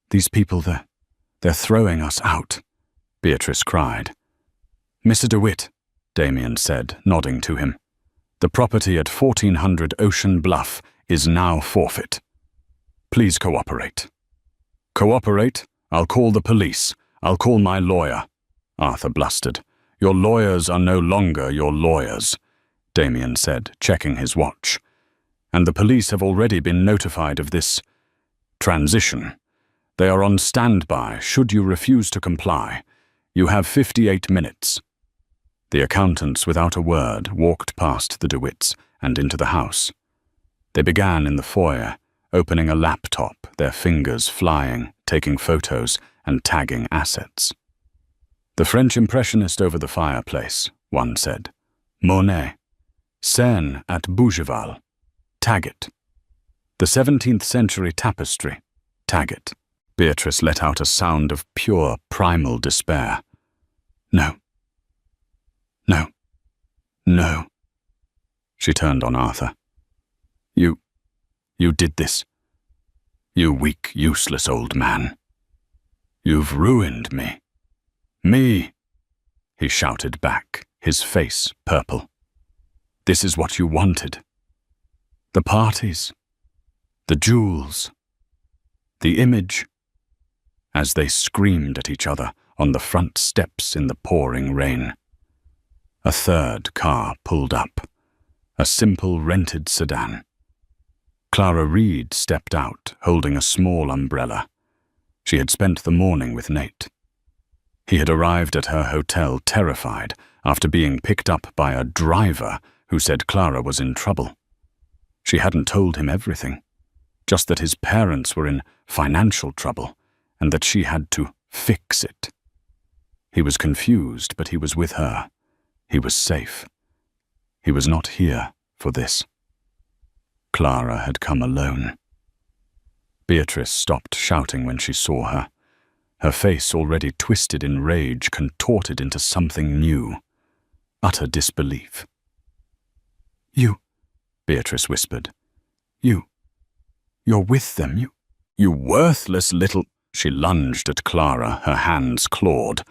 Speaker 1: "These people, they're throwing us out," Beatrice cried. "Mr. DeWitt," Damien said, nodding to him. "The property at 1400 Ocean Bluff is now forfeit. Please cooperate." "Cooperate? I'll call the police. I'll call my lawyer," Arthur blustered. "Your lawyers are no longer your lawyers," Damien said, checking his watch. "And the police have already been notified of this transition. They are on standby should you refuse to comply. You have 58 minutes. The accountants, without a word, walked past the DeWitts and into the house. They began in the foyer, opening a laptop, their fingers flying, taking photos and tagging assets. "The French impressionist over the fireplace," one said. "Monet. Scène at Bougival. Tag it. The 17th century tapestry. Tag it." Beatrice let out a sound of pure, primal despair. "No. No. No." She turned on Arthur. You did this. You weak, useless old man. You've ruined me. Me!" he shouted back, his face purple. "This is what you wanted. The parties. The jewels. The image." As they screamed at each other on the front steps in the pouring rain. A third car pulled up, a simple rented sedan. Clara Reed stepped out, holding a small umbrella. She had spent the morning with Nate. He had arrived at her hotel terrified after being picked up by a driver who said Clara was in trouble. She hadn't told him everything, just that his parents were in financial trouble and that she had to fix it. He was confused, but he was with her. He was safe. He was not here for this. Clara had come alone. Beatrice stopped shouting when she saw her. Her face, already twisted in rage, contorted into something new. Utter disbelief. "You," Beatrice whispered. You're with them, you worthless little—" She lunged at Clara, her hands clawed.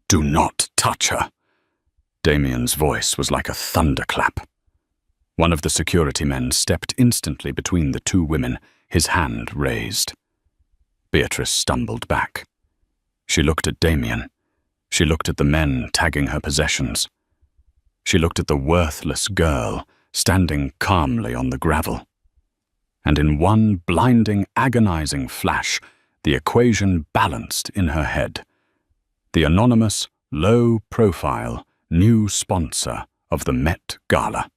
Speaker 1: "Do not touch her." Damien's voice was like a thunderclap. One of the security men stepped instantly between the two women, his hand raised. Beatrice stumbled back. She looked at Damien. She looked at the men tagging her possessions. She looked at the worthless girl standing calmly on the gravel. And in one blinding, agonizing flash, the equation balanced in her head. The anonymous, low-profile, new sponsor of the Met Gala.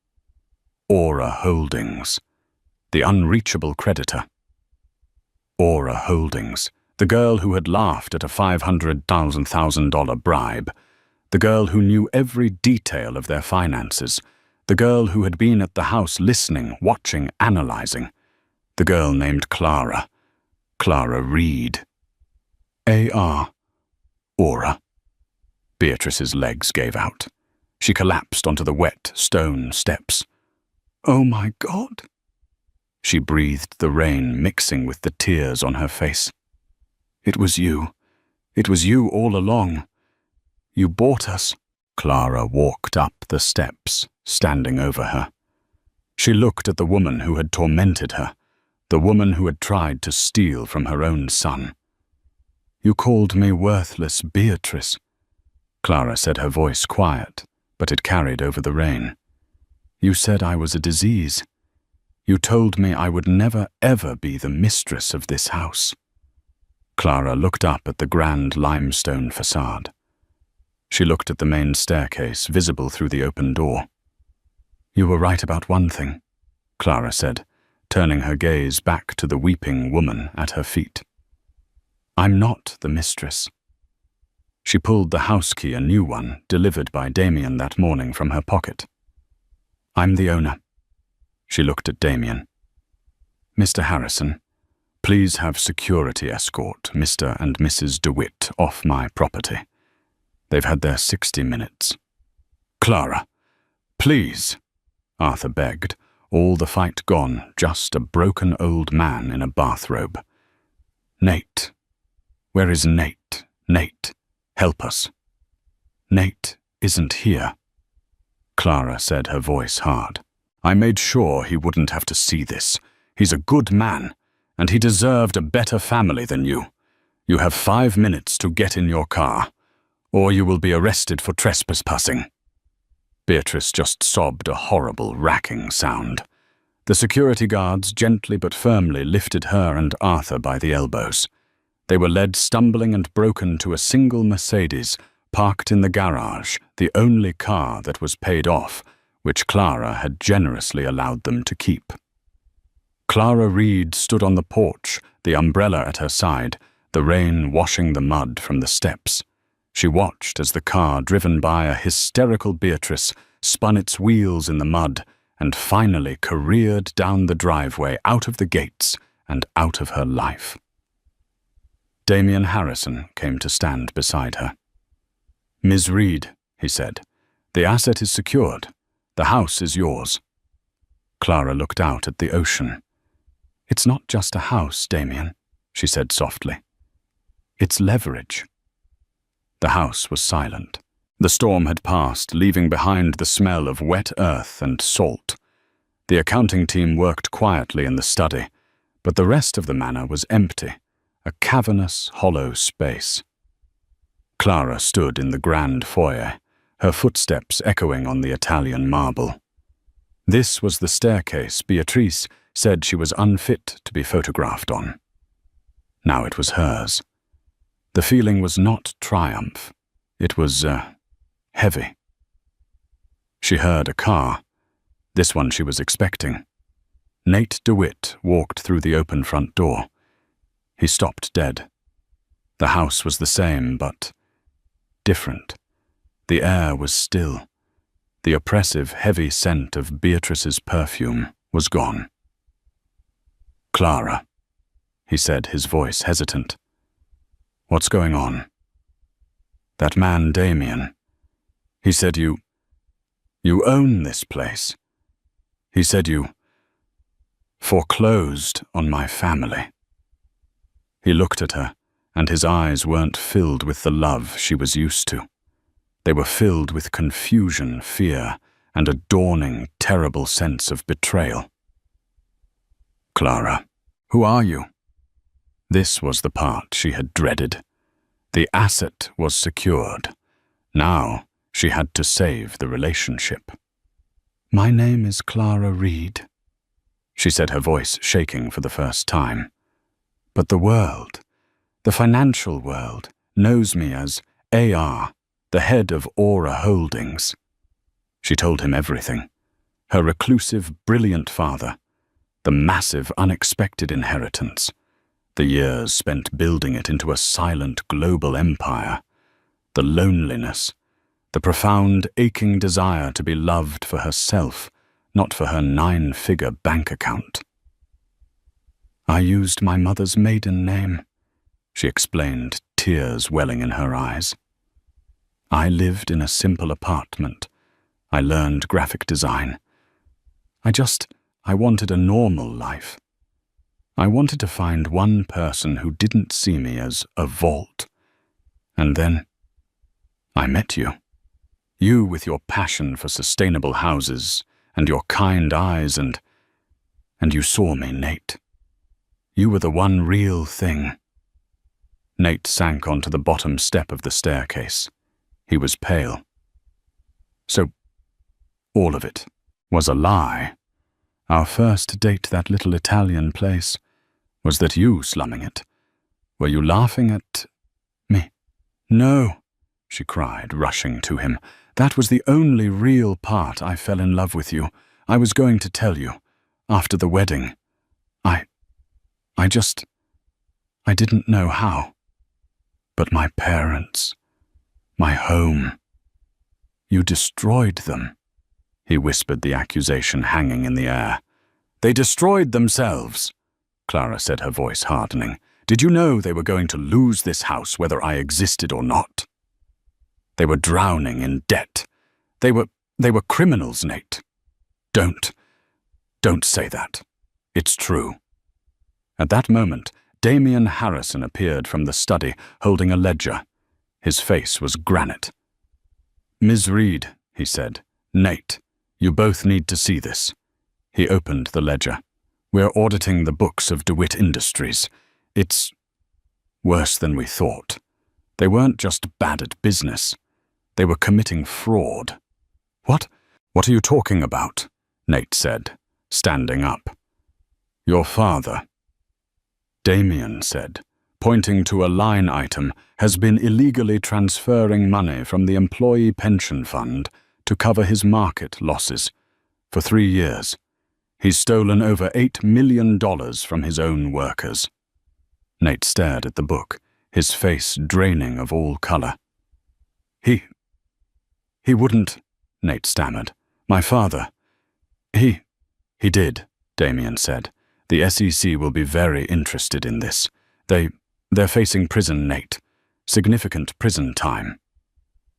Speaker 1: Aura Holdings, the unreachable creditor. Aura Holdings, the girl who had laughed at a $500,000 bribe, the girl who knew every detail of their finances, the girl who had been at the house listening, watching, analyzing, the girl named Clara Reed. A.R. Aura. Beatrice's legs gave out. She collapsed onto the wet stone steps. "Oh my God!" She breathed the rain mixing with the tears on her face. "It was you. It was you all along. You bought us." Clara walked up the steps, standing over her. She looked at the woman who had tormented her, the woman who had tried to steal from her own son. "You called me worthless, Beatrice." Clara said, her voice quiet, but it carried over the rain. "You said I was a disease. You told me I would never, ever be the mistress of this house." Clara looked up at the grand limestone facade. She looked at the main staircase, visible through the open door. "You were right about one thing," Clara said, turning her gaze back to the weeping woman at her feet. "I'm not the mistress." She pulled the house key, a new one, delivered by Damien that morning, from her pocket. "I'm the owner." She looked at Damien. "Mr. Harrison, please have security escort Mr. and Mrs. DeWitt off my property. They've had their 60 minutes. "Clara, please," Arthur begged, all the fight gone, just a broken old man in a bathrobe. "Nate. Where is Nate? Nate, help us." "Nate isn't here," Clara said, her voice hard. "I made sure he wouldn't have to see this. He's a good man, and he deserved a better family than you. You have 5 minutes to get in your car, or you will be arrested for trespassing." Beatrice just sobbed a horrible, racking sound. The security guards gently but firmly lifted her and Arthur by the elbows. They were led stumbling and broken to a single Mercedes, parked in the garage, the only car that was paid off, which Clara had generously allowed them to keep. Clara Reed stood on the porch, the umbrella at her side, the rain washing the mud from the steps. She watched as the car, driven by a hysterical Beatrice, spun its wheels in the mud and finally careered down the driveway, out of the gates and out of her life. Damien Harrison came to stand beside her. "Ms. Reed," he said, "the asset is secured. The house is yours." Clara looked out at the ocean. "It's not just a house, Damien," she said softly. "It's leverage." The house was silent. The storm had passed, leaving behind the smell of wet earth and salt. The accounting team worked quietly in the study, but the rest of the manor was empty, a cavernous, hollow space. Clara stood in the grand foyer, her footsteps echoing on the Italian marble. This was the staircase Beatrice said she was unfit to be photographed on. Now it was hers. The feeling was not triumph. It was, heavy. She heard a car, this one she was expecting. Nate DeWitt walked through the open front door. He stopped dead. The house was the same, but different. The air was still. The oppressive, heavy scent of Beatrice's perfume was gone. "Clara," he said, his voice hesitant. "What's going on?" "That man, Damien. He said you own this place. He said you foreclosed on my family." He looked at her, and his eyes weren't filled with the love she was used to. They were filled with confusion, fear, and a dawning, terrible sense of betrayal. "Clara, who are you?" This was the part she had dreaded. The asset was secured. Now she had to save the relationship. "My name is Clara Reed," she said, her voice shaking for the first time. "But the world, the financial world, knows me as AR, the head of Aura Holdings." She told him everything. Her reclusive, brilliant father, the massive, unexpected inheritance, the years spent building it into a silent global empire, the loneliness, the profound, aching desire to be loved for herself, not for her 9-figure bank account. "I used my mother's maiden name," she explained, tears welling in her eyes. "I lived in a simple apartment. I learned graphic design. I wanted a normal life. I wanted to find one person who didn't see me as a vault. And then I met you. You with your passion for sustainable houses and your kind eyes, and you saw me, Nate. You were the one real thing." Nate sank onto the bottom step of the staircase. He was pale. "So, all of it was a lie. Our first date, that little Italian place, was that you slumming it? Were you laughing at me?" "No," she cried, rushing to him. "That was the only real part I fell in love with you. I was going to tell you, after the wedding. I didn't know how. But my parents, my home, you destroyed them." He whispered the accusation hanging in the air. "They destroyed themselves," Clara said, her voice hardening. "Did you know they were going to lose this house whether I existed or not? They were drowning in debt. They were criminals, Nate. Don't say that. It's true." At that moment, Damien Harrison appeared from the study, holding a ledger. His face was granite. "Ms. Reed," he said, "Nate, you both need to see this." He opened the ledger. "We're auditing the books of DeWitt Industries. It's worse than we thought. They weren't just bad at business. They were committing fraud." What are you talking about?" Nate said, standing up. "Your father," Damien said, pointing to a line item, has been illegally transferring money from the employee pension fund to cover his market losses. For 3 years, he's stolen over $8 million from his own workers. Nate stared at the book, his face draining of all color. He wouldn't, Nate stammered. My father. He did, Damien said. The SEC will be very interested in this. They're facing prison, Nate. Significant prison time.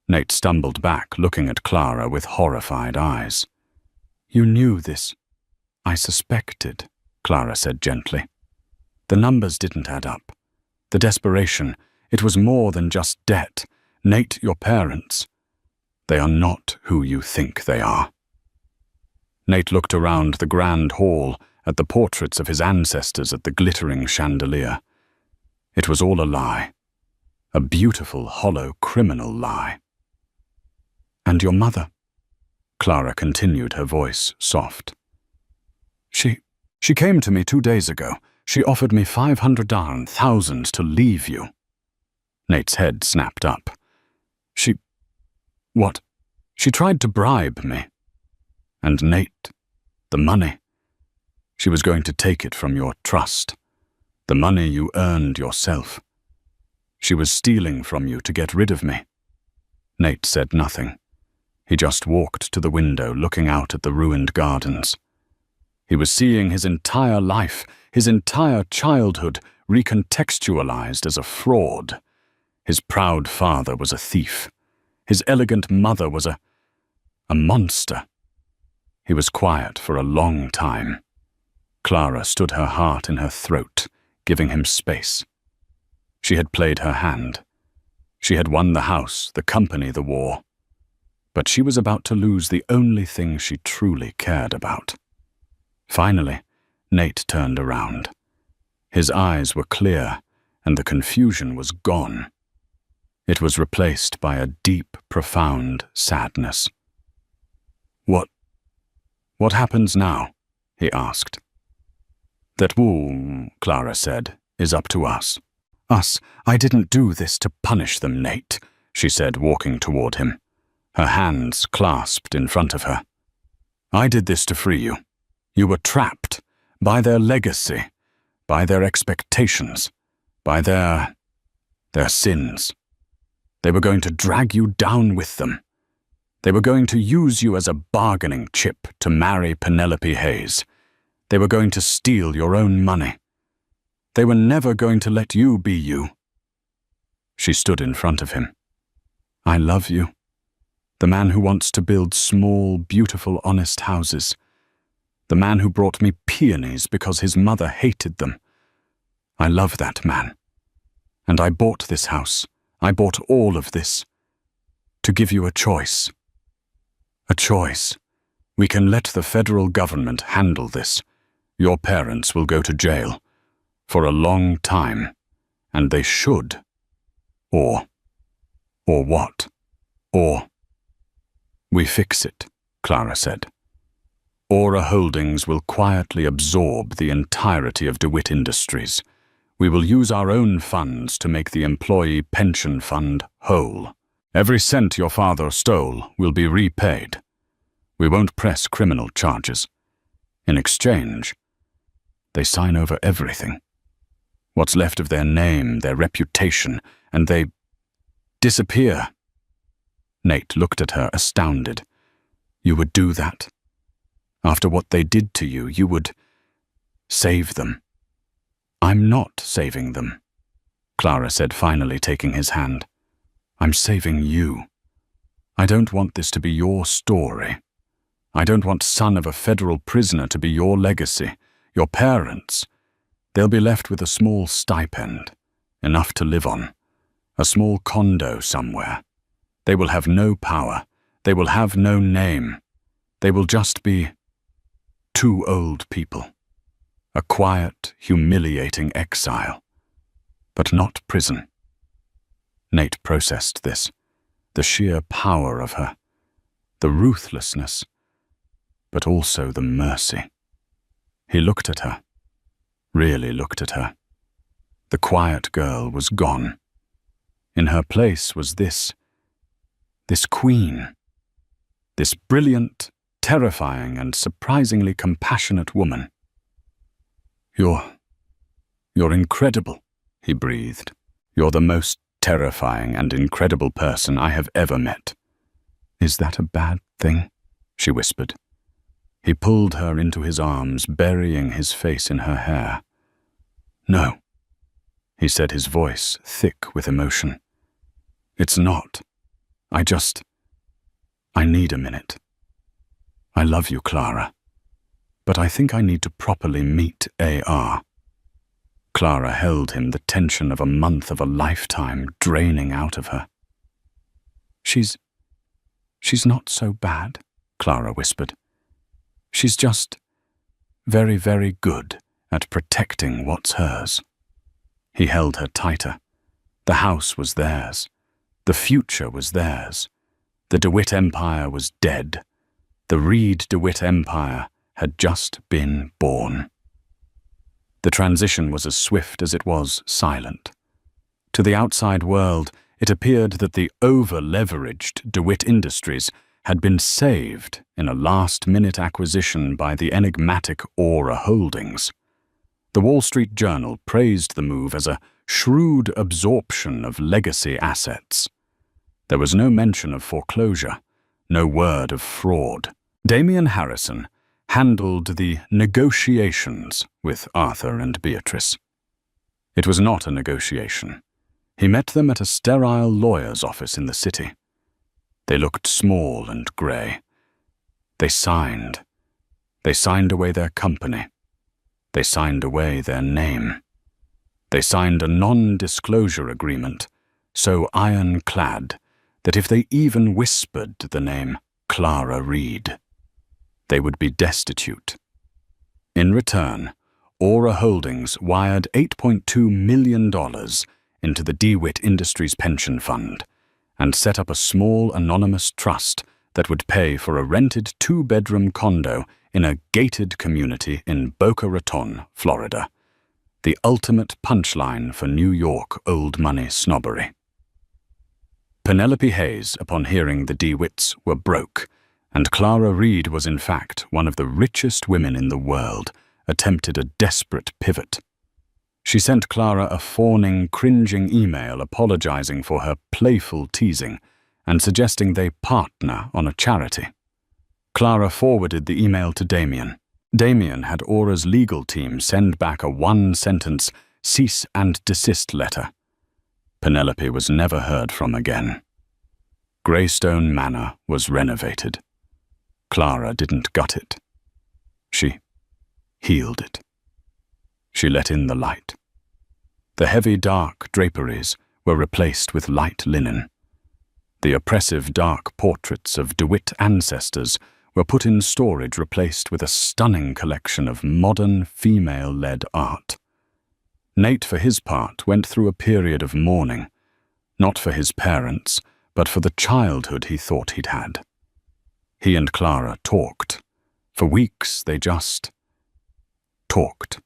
Speaker 1: Nate stumbled back, looking at Clara with horrified eyes. You knew this. I suspected, Clara said gently. The numbers didn't add up. The desperation, it was more than just debt. Nate, your parents, they are not who you think they are. Nate looked around the grand hall at the portraits of his ancestors at the glittering chandelier. It was all a lie. A beautiful, hollow, criminal lie. And your mother? Clara continued, her voice soft. She came to me 2 days ago. She offered me $500,000 to leave you. Nate's head snapped up. What? She tried to bribe me. And Nate, the money. She was going to take it from your trust. The money you earned yourself. She was stealing from you to get rid of me. Nate said nothing. He just walked to the window, looking out at the ruined gardens. He was seeing his entire life, his entire childhood, recontextualized as a fraud. His proud father was a thief. His elegant mother was a monster. He was quiet for a long time. Clara stood her heart in her throat, giving him space. She had played her hand. She had won the house, the company, the war. But she was about to lose the only thing she truly cared about. Finally, Nate turned around. His eyes were clear, and the confusion was gone. It was replaced by a deep, profound sadness. What happens now? He asked. That, Clara said, is up to us. Us. I didn't do this to punish them, Nate, she said, walking toward him, her hands clasped in front of her. I did this to free you. You were trapped by their legacy, by their expectations, by their sins. They were going to drag you down with them. They were going to use you as a bargaining chip to marry Penelope Hayes. They were going to steal your own money. They were never going to let you be you. She stood in front of him. I love you. The man who wants to build small, beautiful, honest houses. The man who brought me peonies because his mother hated them. I love that man. And I bought this house. I bought all of this. To give you a choice. A choice. We can let the federal government handle this. Your parents will go to jail. For a long time. And they should. Or what? Or... We fix it, Clara said. Aura Holdings will quietly absorb the entirety of DeWitt Industries. We will use our own funds to make the employee pension fund whole. Every cent your father stole will be repaid. We won't press criminal charges. In exchange, they sign over everything. What's left of their name, their reputation, and they disappear. Nate looked at her, astounded. You would do that? After what they did to you, you would save them. I'm not saving them, Clara said, finally taking his hand. I'm saving you. I don't want this to be your story. I don't want son of a federal prisoner to be your legacy, your parents. They'll be left with a small stipend, enough to live on, a small condo somewhere. They will have no power. They will have no name. They will just be two old people. A quiet, humiliating exile. But not prison. Nate processed this. The sheer power of her. The ruthlessness. But also the mercy. He looked at her. Really looked at her. The quiet girl was gone. In her place was this queen, this brilliant, terrifying, and surprisingly compassionate woman. You're incredible, he breathed. You're the most terrifying and incredible person I have ever met. Is that a bad thing? She whispered. He pulled her into his arms, burying his face in her hair. No, he said, his voice thick with emotion. It's not. I need a minute. I love you, Clara, but I think I need to properly meet AR. Clara held him, the tension of a month of a lifetime draining out of her. She's not so bad, Clara whispered. She's just very, very good at protecting what's hers. He held her tighter. The house was theirs. The future was theirs. The DeWitt Empire was dead. The Reed-DeWitt Empire had just been born. The transition was as swift as it was silent. To the outside world, it appeared that the over-leveraged DeWitt Industries had been saved in a last-minute acquisition by the enigmatic Aura Holdings. The Wall Street Journal praised the move as a shrewd absorption of legacy assets. There was no mention of foreclosure, no word of fraud. Damian Harrison handled the negotiations with Arthur and Beatrice. It was not a negotiation. He met them at a sterile lawyer's office in the city. They looked small and grey. They signed. They signed away their company. They signed away their name. They signed a non-disclosure agreement, so ironclad that if they even whispered the name Clara Reed, they would be destitute. In return, Aura Holdings wired $8.2 million into the DeWitt Industries pension fund and set up a small anonymous trust that would pay for a rented 2-bedroom condo in a gated community in Boca Raton, Florida, the ultimate punchline for New York old money snobbery. Penelope Hayes, upon hearing the DeWitts were broke, and Clara Reed was in fact one of the richest women in the world, attempted a desperate pivot. She sent Clara a fawning, cringing email apologizing for her playful teasing and suggesting they partner on a charity. Clara forwarded the email to Damian. Damian had Aura's legal team send back a one-sentence cease and desist letter. Penelope was never heard from again. Greystone Manor was renovated. Clara didn't gut it. She healed it. She let in the light. The heavy dark draperies were replaced with light linen. The oppressive dark portraits of DeWitt ancestors were put in storage, replaced with a stunning collection of modern female-led art. Nate, for his part, went through a period of mourning, not for his parents, but for the childhood he thought he'd had. He and Clara talked. For weeks they just talked.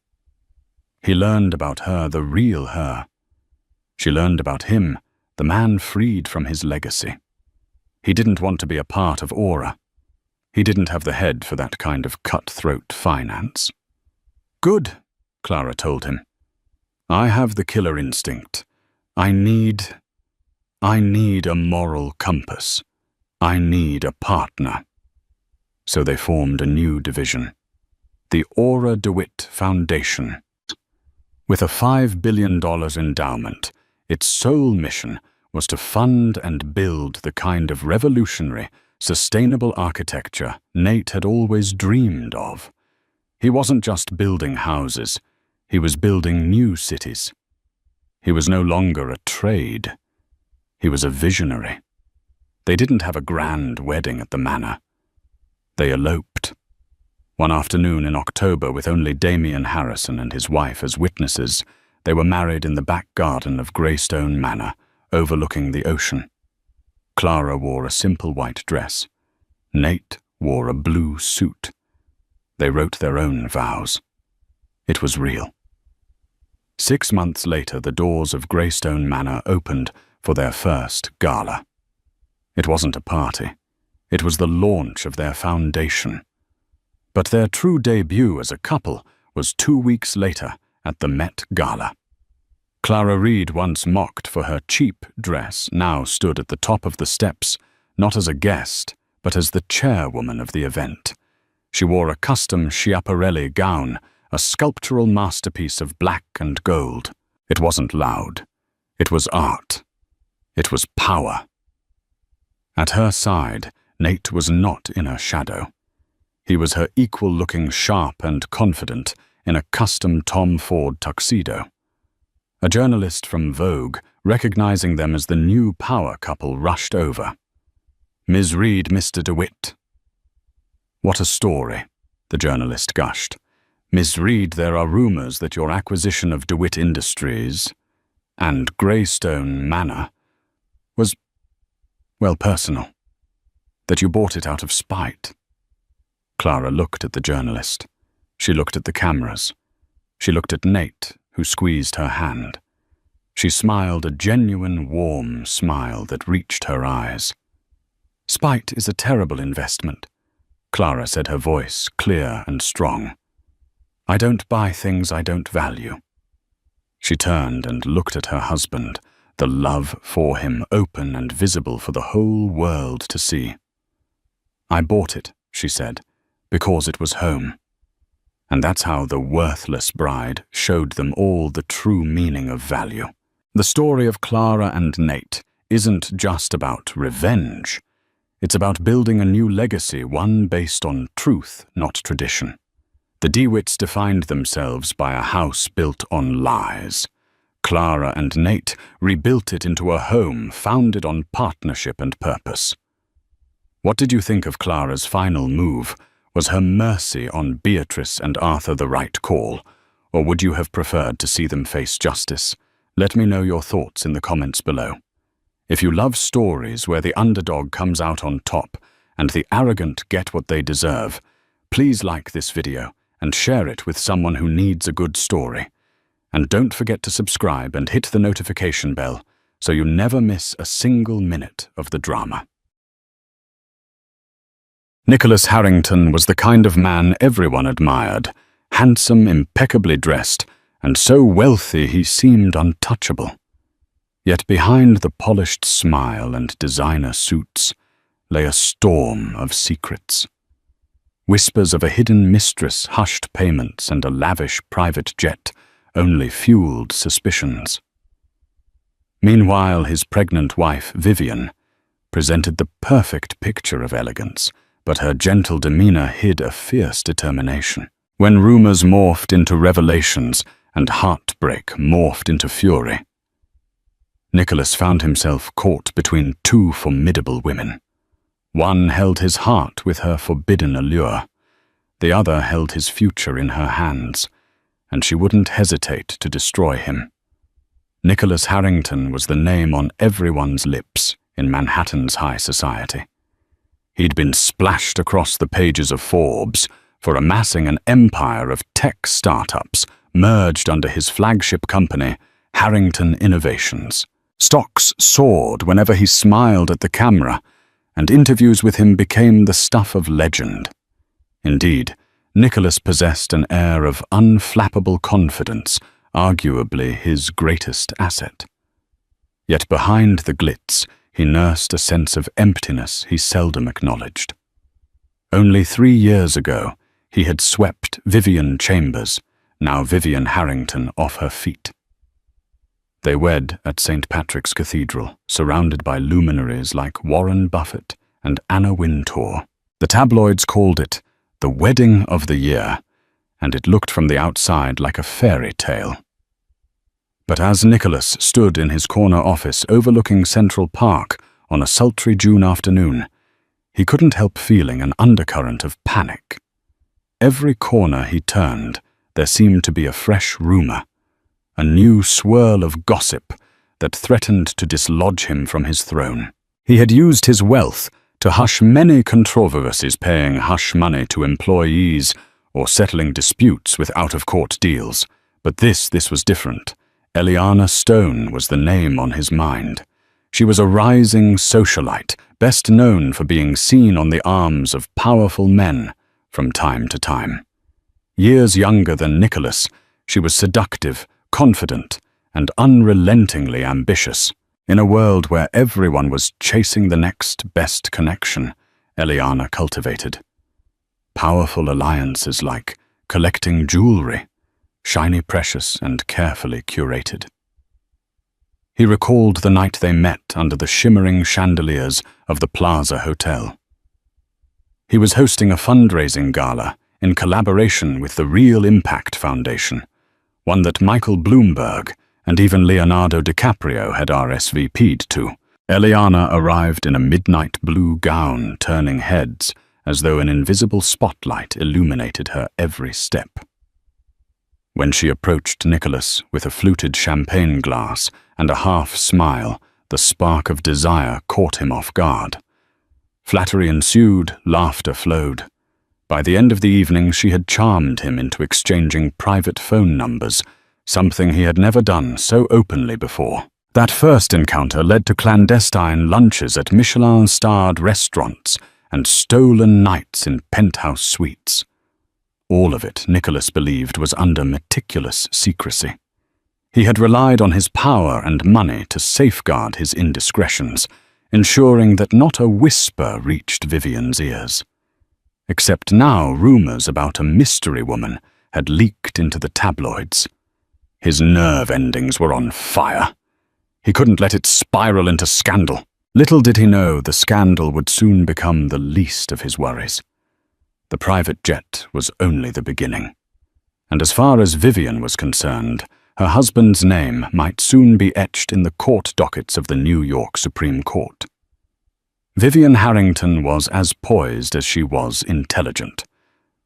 Speaker 1: He learned about her, the real her. She learned about him, the man freed from his legacy. He didn't want to be a part of Aura. He didn't have the head for that kind of cutthroat finance. Good, Clara told him. I have the killer instinct. I need a moral compass. I need a partner. So they formed a new division, the Aura DeWitt Foundation. With a $5 billion endowment, its sole mission was to fund and build the kind of revolutionary, sustainable architecture Nate had always dreamed of. He wasn't just building houses, he was building new cities. He was no longer a trade. He was a visionary. They didn't have a grand wedding at the manor. They eloped. One afternoon in October, with only Damian Harrison and his wife as witnesses, they were married in the back garden of Greystone Manor, overlooking the ocean. Clara wore a simple white dress. Nate wore a blue suit. They wrote their own vows. It was real. 6 months later, the doors of Greystone Manor opened for their first gala. It wasn't a party. It was the launch of their foundation. But their true debut as a couple was 2 weeks later at the Met Gala. Clara Reed, once mocked for her cheap dress, now stood at the top of the steps, not as a guest, but as the chairwoman of the event. She wore a custom Schiaparelli gown, a sculptural masterpiece of black and gold. It wasn't loud. It was art. It was power. At her side, Nate was not in her shadow. He was her equal, looking sharp and confident in a custom Tom Ford tuxedo. A journalist from Vogue, recognizing them as the new power couple, rushed over. "Ms. Reed, Mr. DeWitt." "What a story," the journalist gushed. "Ms. Reed, there are rumors that your acquisition of DeWitt Industries and Greystone Manor was, well, personal. That you bought it out of spite." Clara looked at the journalist. She looked at the cameras. She looked at Nate, who squeezed her hand. She smiled a genuine, warm smile that reached her eyes. "Spite is a terrible investment," Clara said, her voice clear and strong. "I don't buy things I don't value." She turned and looked at her husband, the love for him open and visible for the whole world to see. "I bought it," she said, "because it was home." And that's how the worthless bride showed them all the true meaning of value. The story of Clara and Nate isn't just about revenge. It's about building a new legacy, one based on truth, not tradition. The DeWitts defined themselves by a house built on lies. Clara and Nate rebuilt it into a home founded on partnership and purpose. What did you think of Clara's final move? Was her mercy on Beatrice and Arthur the right call, or would you have preferred to see them face justice? Let me know your thoughts in the comments below. If you love stories where the underdog comes out on top and the arrogant get what they deserve, please like this video and share it with someone who needs a good story. And don't forget to subscribe and hit the notification bell so you never miss a single minute of the drama. Nicholas Harrington was the kind of man everyone admired, handsome, impeccably dressed, and so wealthy he seemed untouchable. Yet behind the polished smile and designer suits lay a storm of secrets. Whispers of a hidden mistress, hushed payments, and a lavish private jet only fueled suspicions. Meanwhile, his pregnant wife, Vivian, presented the perfect picture of elegance, but her gentle demeanor hid a fierce determination. When rumors morphed into revelations and heartbreak morphed into fury, Nicholas found himself caught between two formidable women. One held his heart with her forbidden allure. The other held his future in her hands, and she wouldn't hesitate to destroy him. Nicholas Harrington was the name on everyone's lips in Manhattan's high society. He'd been splashed across the pages of Forbes for amassing an empire of tech startups merged under his flagship company, Harrington Innovations. Stocks soared whenever he smiled at the camera, and interviews with him became the stuff of legend. Indeed, Nicholas possessed an air of unflappable confidence, arguably his greatest asset. Yet behind the glitz, he nursed a sense of emptiness he seldom acknowledged. Only 3 years ago, he had swept Vivian Chambers, now Vivian Harrington, off her feet. They wed at St. Patrick's Cathedral, surrounded by luminaries like Warren Buffett and Anna Wintour. The tabloids called it the wedding of the year, and it looked from the outside like a fairy tale. But as Nicholas stood in his corner office overlooking Central Park on a sultry June afternoon, he couldn't help feeling an undercurrent of panic. Every corner he turned, there seemed to be a fresh rumor, a new swirl of gossip that threatened to dislodge him from his throne. He had used his wealth to hush many controversies, paying hush money to employees or settling disputes with out-of-court deals. But this was different. Eliana Stone was the name on his mind. She was a rising socialite, best known for being seen on the arms of powerful men from time to time. Years younger than Nicholas, she was seductive, confident, and unrelentingly ambitious. In a world where everyone was chasing the next best connection, Eliana cultivated powerful alliances like collecting jewelry, shiny precious and carefully curated. He recalled the night they met under the shimmering chandeliers of the Plaza Hotel. He was hosting a fundraising gala in collaboration with the Real Impact Foundation, one that Michael Bloomberg and even Leonardo DiCaprio had RSVP'd to. Eliana arrived in a midnight blue gown, turning heads as though an invisible spotlight illuminated her every step. When she approached Nicholas with a fluted champagne glass and a half smile, the spark of desire caught him off guard. Flattery ensued, laughter flowed. By the end of the evening, she had charmed him into exchanging private phone numbers, something he had never done so openly before. That first encounter led to clandestine lunches at Michelin-starred restaurants and stolen nights in penthouse suites. All of it, Nicholas believed, was under meticulous secrecy. He had relied on his power and money to safeguard his indiscretions, ensuring that not a whisper reached Vivian's ears. Except now rumors about a mystery woman had leaked into the tabloids. His nerve endings were on fire. He couldn't let it spiral into scandal. Little did he know the scandal would soon become the least of his worries. The private jet was only the beginning. And as far as Vivian was concerned, her husband's name might soon be etched in the court dockets of the New York Supreme Court. Vivian Harrington was as poised as she was intelligent.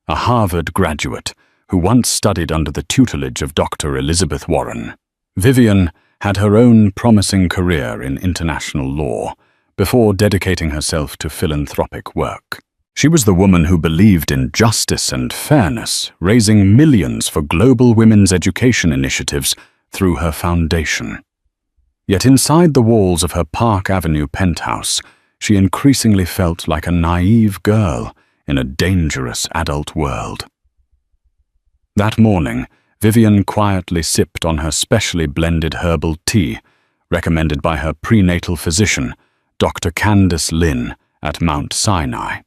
Speaker 1: A Harvard graduate who once studied under the tutelage of Dr. Elizabeth Warren. Vivian had her own promising career in international law before dedicating herself to philanthropic work. She was the woman who believed in justice and fairness, raising millions for global women's education initiatives through her foundation. Yet inside the walls of her Park Avenue penthouse, she increasingly felt like a naive girl in a dangerous adult world. That morning, Vivian quietly sipped on her specially blended herbal tea, recommended by her prenatal physician, Dr. Candace Lynn, at Mount Sinai.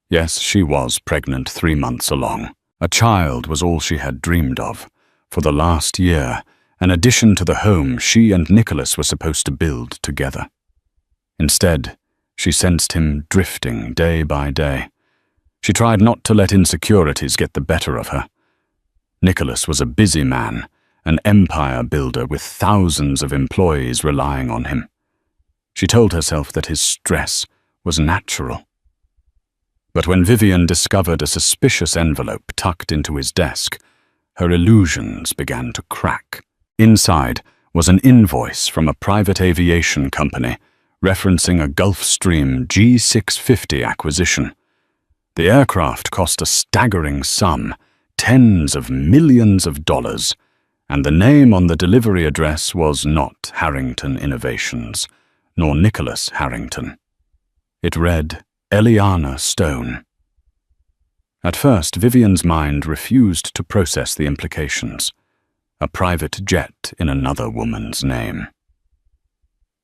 Speaker 1: Yes, she was pregnant 3 months along. A child was all she had dreamed of. For the last year, an addition to the home she and Nicholas were supposed to build together. Instead, she sensed him drifting day by day. She tried not to let insecurities get the better of her. Nicholas was a busy man, an empire builder with thousands of employees relying on him. She told herself that his stress was natural. But when Vivian discovered a suspicious envelope tucked into his desk, her illusions began to crack. Inside was an invoice from a private aviation company referencing a Gulfstream G650 acquisition. The aircraft cost a staggering sum, tens of millions of dollars, and the name on the delivery address was not Harrington Innovations, nor Nicholas Harrington. It read, Eliana Stone. At first, Vivian's mind refused to process the implications. A private jet in another woman's name.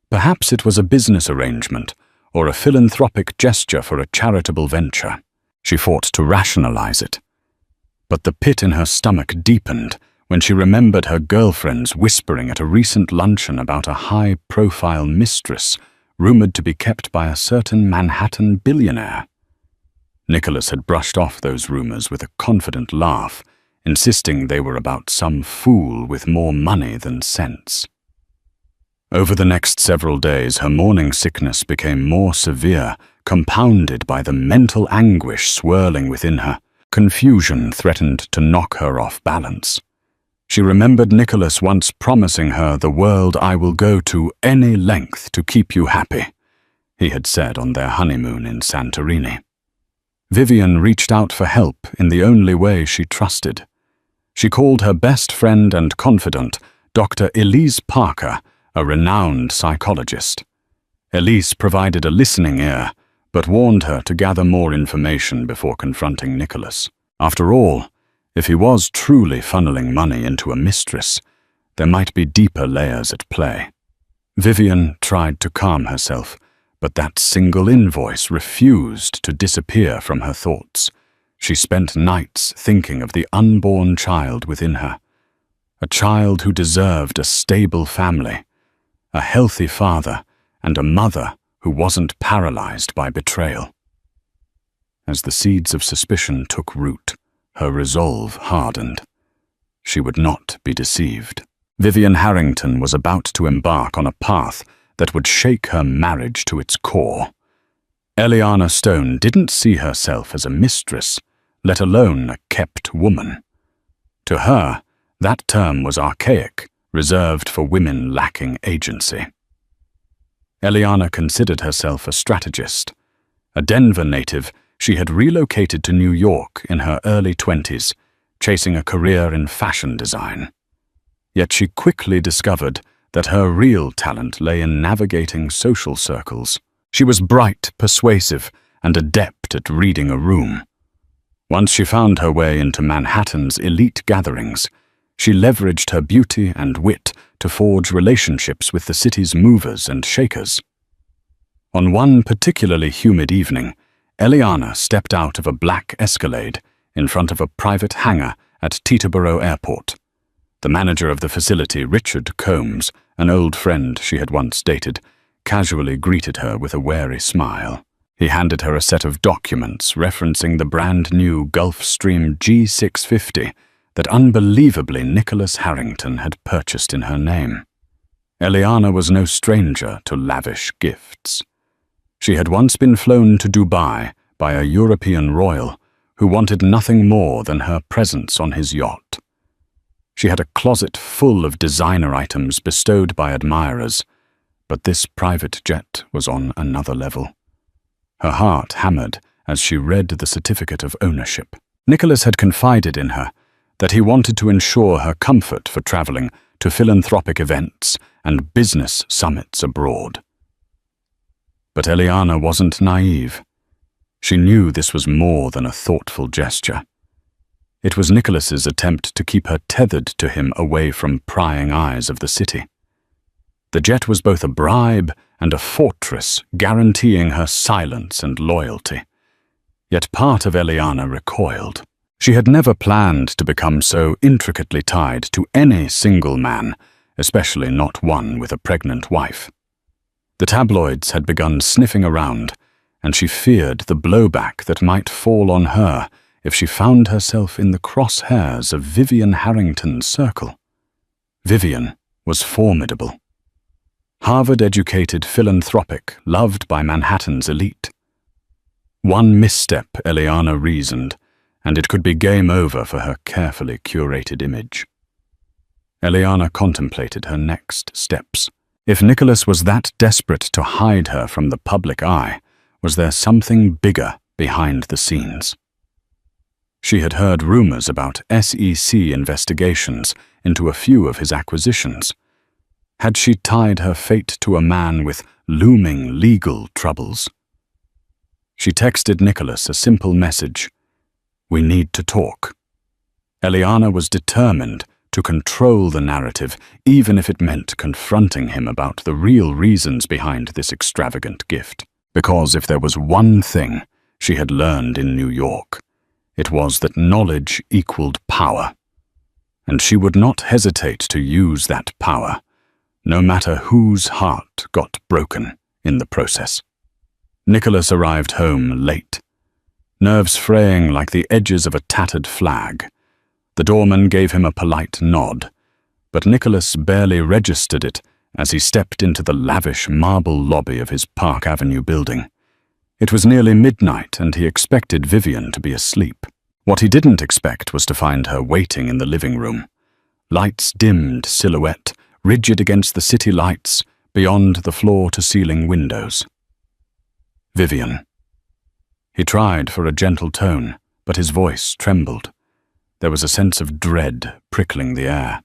Speaker 1: Perhaps it was a business arrangement or a philanthropic gesture for a charitable venture. She fought to rationalize it. But the pit in her stomach deepened when she remembered her girlfriends whispering at a recent luncheon about a high-profile mistress rumored to be kept by a certain Manhattan billionaire. Nicholas had brushed off those rumors with a confident laugh, insisting they were about some fool with more money than sense. Over the next several days, her morning sickness became more severe, compounded by the mental anguish swirling within her. Confusion threatened to knock her off balance. She remembered Nicholas once promising her the world I will go to any length to keep you happy, he had said on their honeymoon in Santorini. Vivian reached out for help in the only way she trusted. She called her best friend and confidant, Dr. Elise Parker, a renowned psychologist. Elise provided a listening ear, but warned her to gather more information before confronting Nicholas. After all, if he was truly funneling money into a mistress, there might be deeper layers at play. Vivian tried to calm herself, but that single invoice refused to disappear from her thoughts. She spent nights thinking of the unborn child within her, a child who deserved a stable family, a healthy father, and a mother who wasn't paralyzed by betrayal. As the seeds of suspicion took root, her resolve hardened. She would not be deceived. Vivian Harrington was about to embark on a path that would shake her marriage to its core. Eliana Stone didn't see herself as a mistress, let alone a kept woman. To her, that term was archaic, reserved for women lacking agency. Eliana considered herself a strategist. A Denver native, she had relocated to New York in her early 20s, chasing a career in fashion design. Yet she quickly discovered that her real talent lay in navigating social circles. She was bright, persuasive, and adept at reading a room. Once she found her way into Manhattan's elite gatherings, she leveraged her beauty and wit to forge relationships with the city's movers and shakers. On one particularly humid evening, Eliana stepped out of a black Escalade in front of a private hangar at Teterboro Airport. The manager of the facility, Richard Combs, an old friend she had once dated, casually greeted her with a wary smile. He handed her a set of documents referencing the brand-new Gulfstream G650 that unbelievably Nicholas Harrington had purchased in her name. Eliana was no stranger to lavish gifts. She had once been flown to Dubai by a European royal who wanted nothing more than her presence on his yacht. She had a closet full of designer items bestowed by admirers, but this private jet was on another level. Her heart hammered as she read the certificate of ownership. Nicholas had confided in her that he wanted to ensure her comfort for traveling to philanthropic events and business summits abroad. But Eliana wasn't naive. She knew this was more than a thoughtful gesture. It was Nicholas's attempt to keep her tethered to him away from prying eyes of the city. The jet was both a bribe and a fortress guaranteeing her silence and loyalty. Yet part of Eliana recoiled. She had never planned to become so intricately tied to any single man, especially not one with a pregnant wife. The tabloids had begun sniffing around, and she feared the blowback that might fall on her if she found herself in the crosshairs of Vivian Harrington's circle. Vivian was formidable. Harvard-educated philanthropic, loved by Manhattan's elite. One misstep, Eliana reasoned, and it could be game over for her carefully curated image. Eliana contemplated her next steps. If Nicholas was that desperate to hide her from the public eye, was there something bigger behind the scenes? She had heard rumors about SEC investigations into a few of his acquisitions. Had she tied her fate to a man with looming legal troubles? She texted Nicholas a simple message: "We need to talk." Eliana was determined to control the narrative, even if it meant confronting him about the real reasons behind this extravagant gift. Because if there was one thing she had learned in New York, it was that knowledge equaled power, and she would not hesitate to use that power, no matter whose heart got broken in the process. Nicholas arrived home late, nerves fraying like the edges of a tattered flag. The doorman gave him a polite nod, but Nicholas barely registered it as he stepped into the lavish marble lobby of his Park Avenue building. It was nearly midnight, and he expected Vivian to be asleep. What he didn't expect was to find her waiting in the living room. Lights dimmed silhouette, rigid against the city lights, beyond the floor-to-ceiling windows. "Vivian." He tried for a gentle tone, but his voice trembled. There was a sense of dread prickling the air.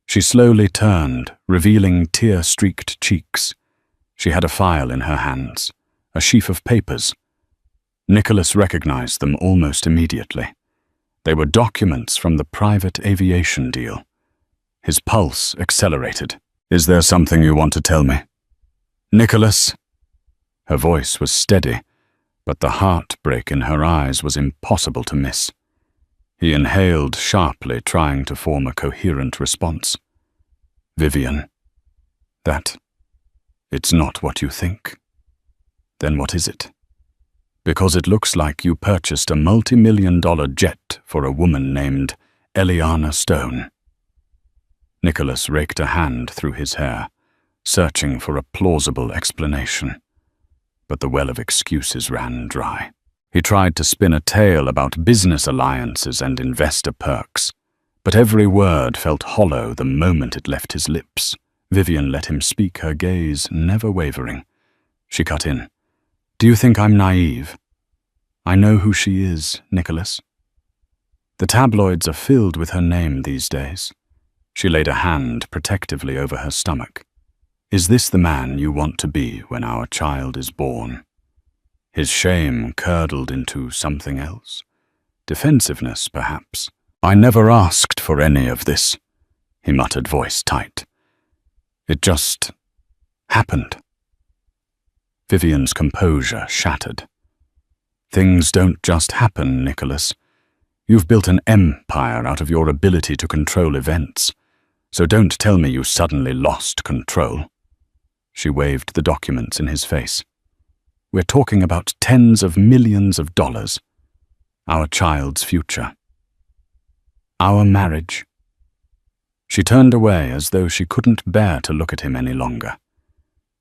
Speaker 1: She slowly turned, revealing tear-streaked cheeks. She had a file in her hands, a sheaf of papers. Nicholas recognized them almost immediately. They were documents from the private aviation deal. His pulse accelerated. "Is there something you want to tell me?" "Nicholas." Her voice was steady, but the heartbreak in her eyes was impossible to miss. He inhaled sharply, trying to form a coherent response. "Vivian, it's not what you think." "Then what is it?" "Because it looks like you purchased a multi-million-dollar jet for a woman named Eliana Stone." Nicholas raked a hand through his hair, searching for a plausible explanation. But the well of excuses ran dry. He tried to spin a tale about business alliances and investor perks, but every word felt hollow the moment it left his lips. Vivian let him speak, her gaze never wavering. She cut in. "Do you think I'm naive? I know who she is, Nicholas. The tabloids are filled with her name these days." She laid a hand protectively over her stomach. "Is this the man you want to be when our child is born?" His shame curdled into something else. Defensiveness, perhaps. "I never asked for any of this," he muttered, voice tight. "It just happened." Vivian's composure shattered. "Things don't just happen, Nicholas. You've built an empire out of your ability to control events, so don't tell me you suddenly lost control." She waved the documents in his face. "We're talking about tens of millions of dollars. Our child's future. Our marriage." She turned away as though she couldn't bear to look at him any longer.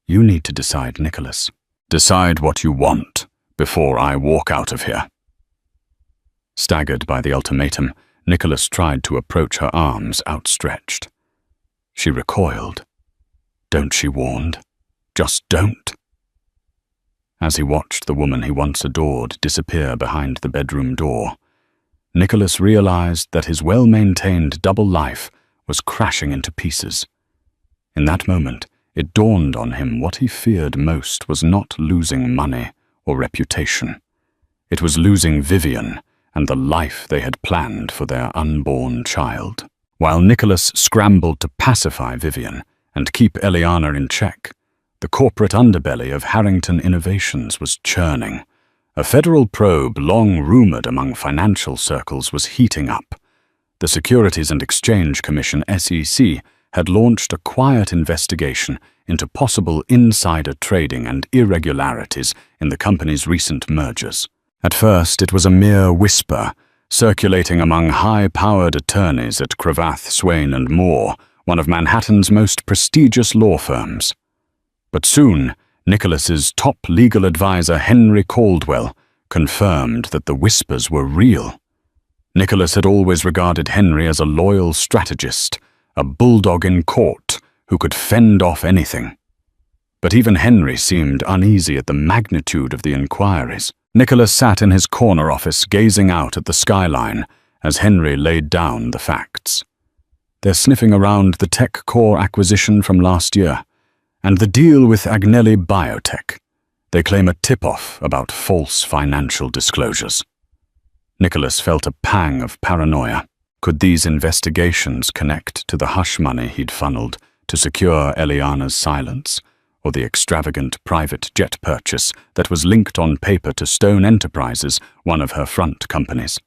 Speaker 1: "You need to decide, Nicholas. Decide what you want before I walk out of here." Staggered by the ultimatum, Nicholas tried to approach her, arms outstretched. She recoiled. "Don't," she warned. "Just don't." As he watched the woman he once adored disappear behind the bedroom door, Nicholas realized that his well-maintained double life was crashing into pieces. In that moment, it dawned on him what he feared most was not losing money or reputation. It was losing Vivian and the life they had planned for their unborn child. While Nicholas scrambled to pacify Vivian and keep Eliana in check, the corporate underbelly of Harrington Innovations was churning. A federal probe long rumored among financial circles was heating up. The Securities and Exchange Commission, SEC, had launched a quiet investigation into possible insider trading and irregularities in the company's recent mergers. At first, it was a mere whisper, circulating among high-powered attorneys at Cravath, Swaine and Moore, one of Manhattan's most prestigious law firms. But soon, Nicholas's top legal advisor, Henry Caldwell, confirmed that the whispers were real. Nicholas had always regarded Henry as a loyal strategist, a bulldog in court who could fend off anything. But even Henry seemed uneasy at the magnitude of the inquiries. Nicholas sat in his corner office gazing out at the skyline as Henry laid down the facts. "They're sniffing around the TechCore acquisition from last year, and the deal with Agnelli Biotech. They claim a tip-off about false financial disclosures." Nicholas felt a pang of paranoia. Could these investigations connect to the hush money he'd funneled to secure Eliana's silence, or the extravagant private jet purchase that was linked on paper to Stone Enterprises, one of her front companies?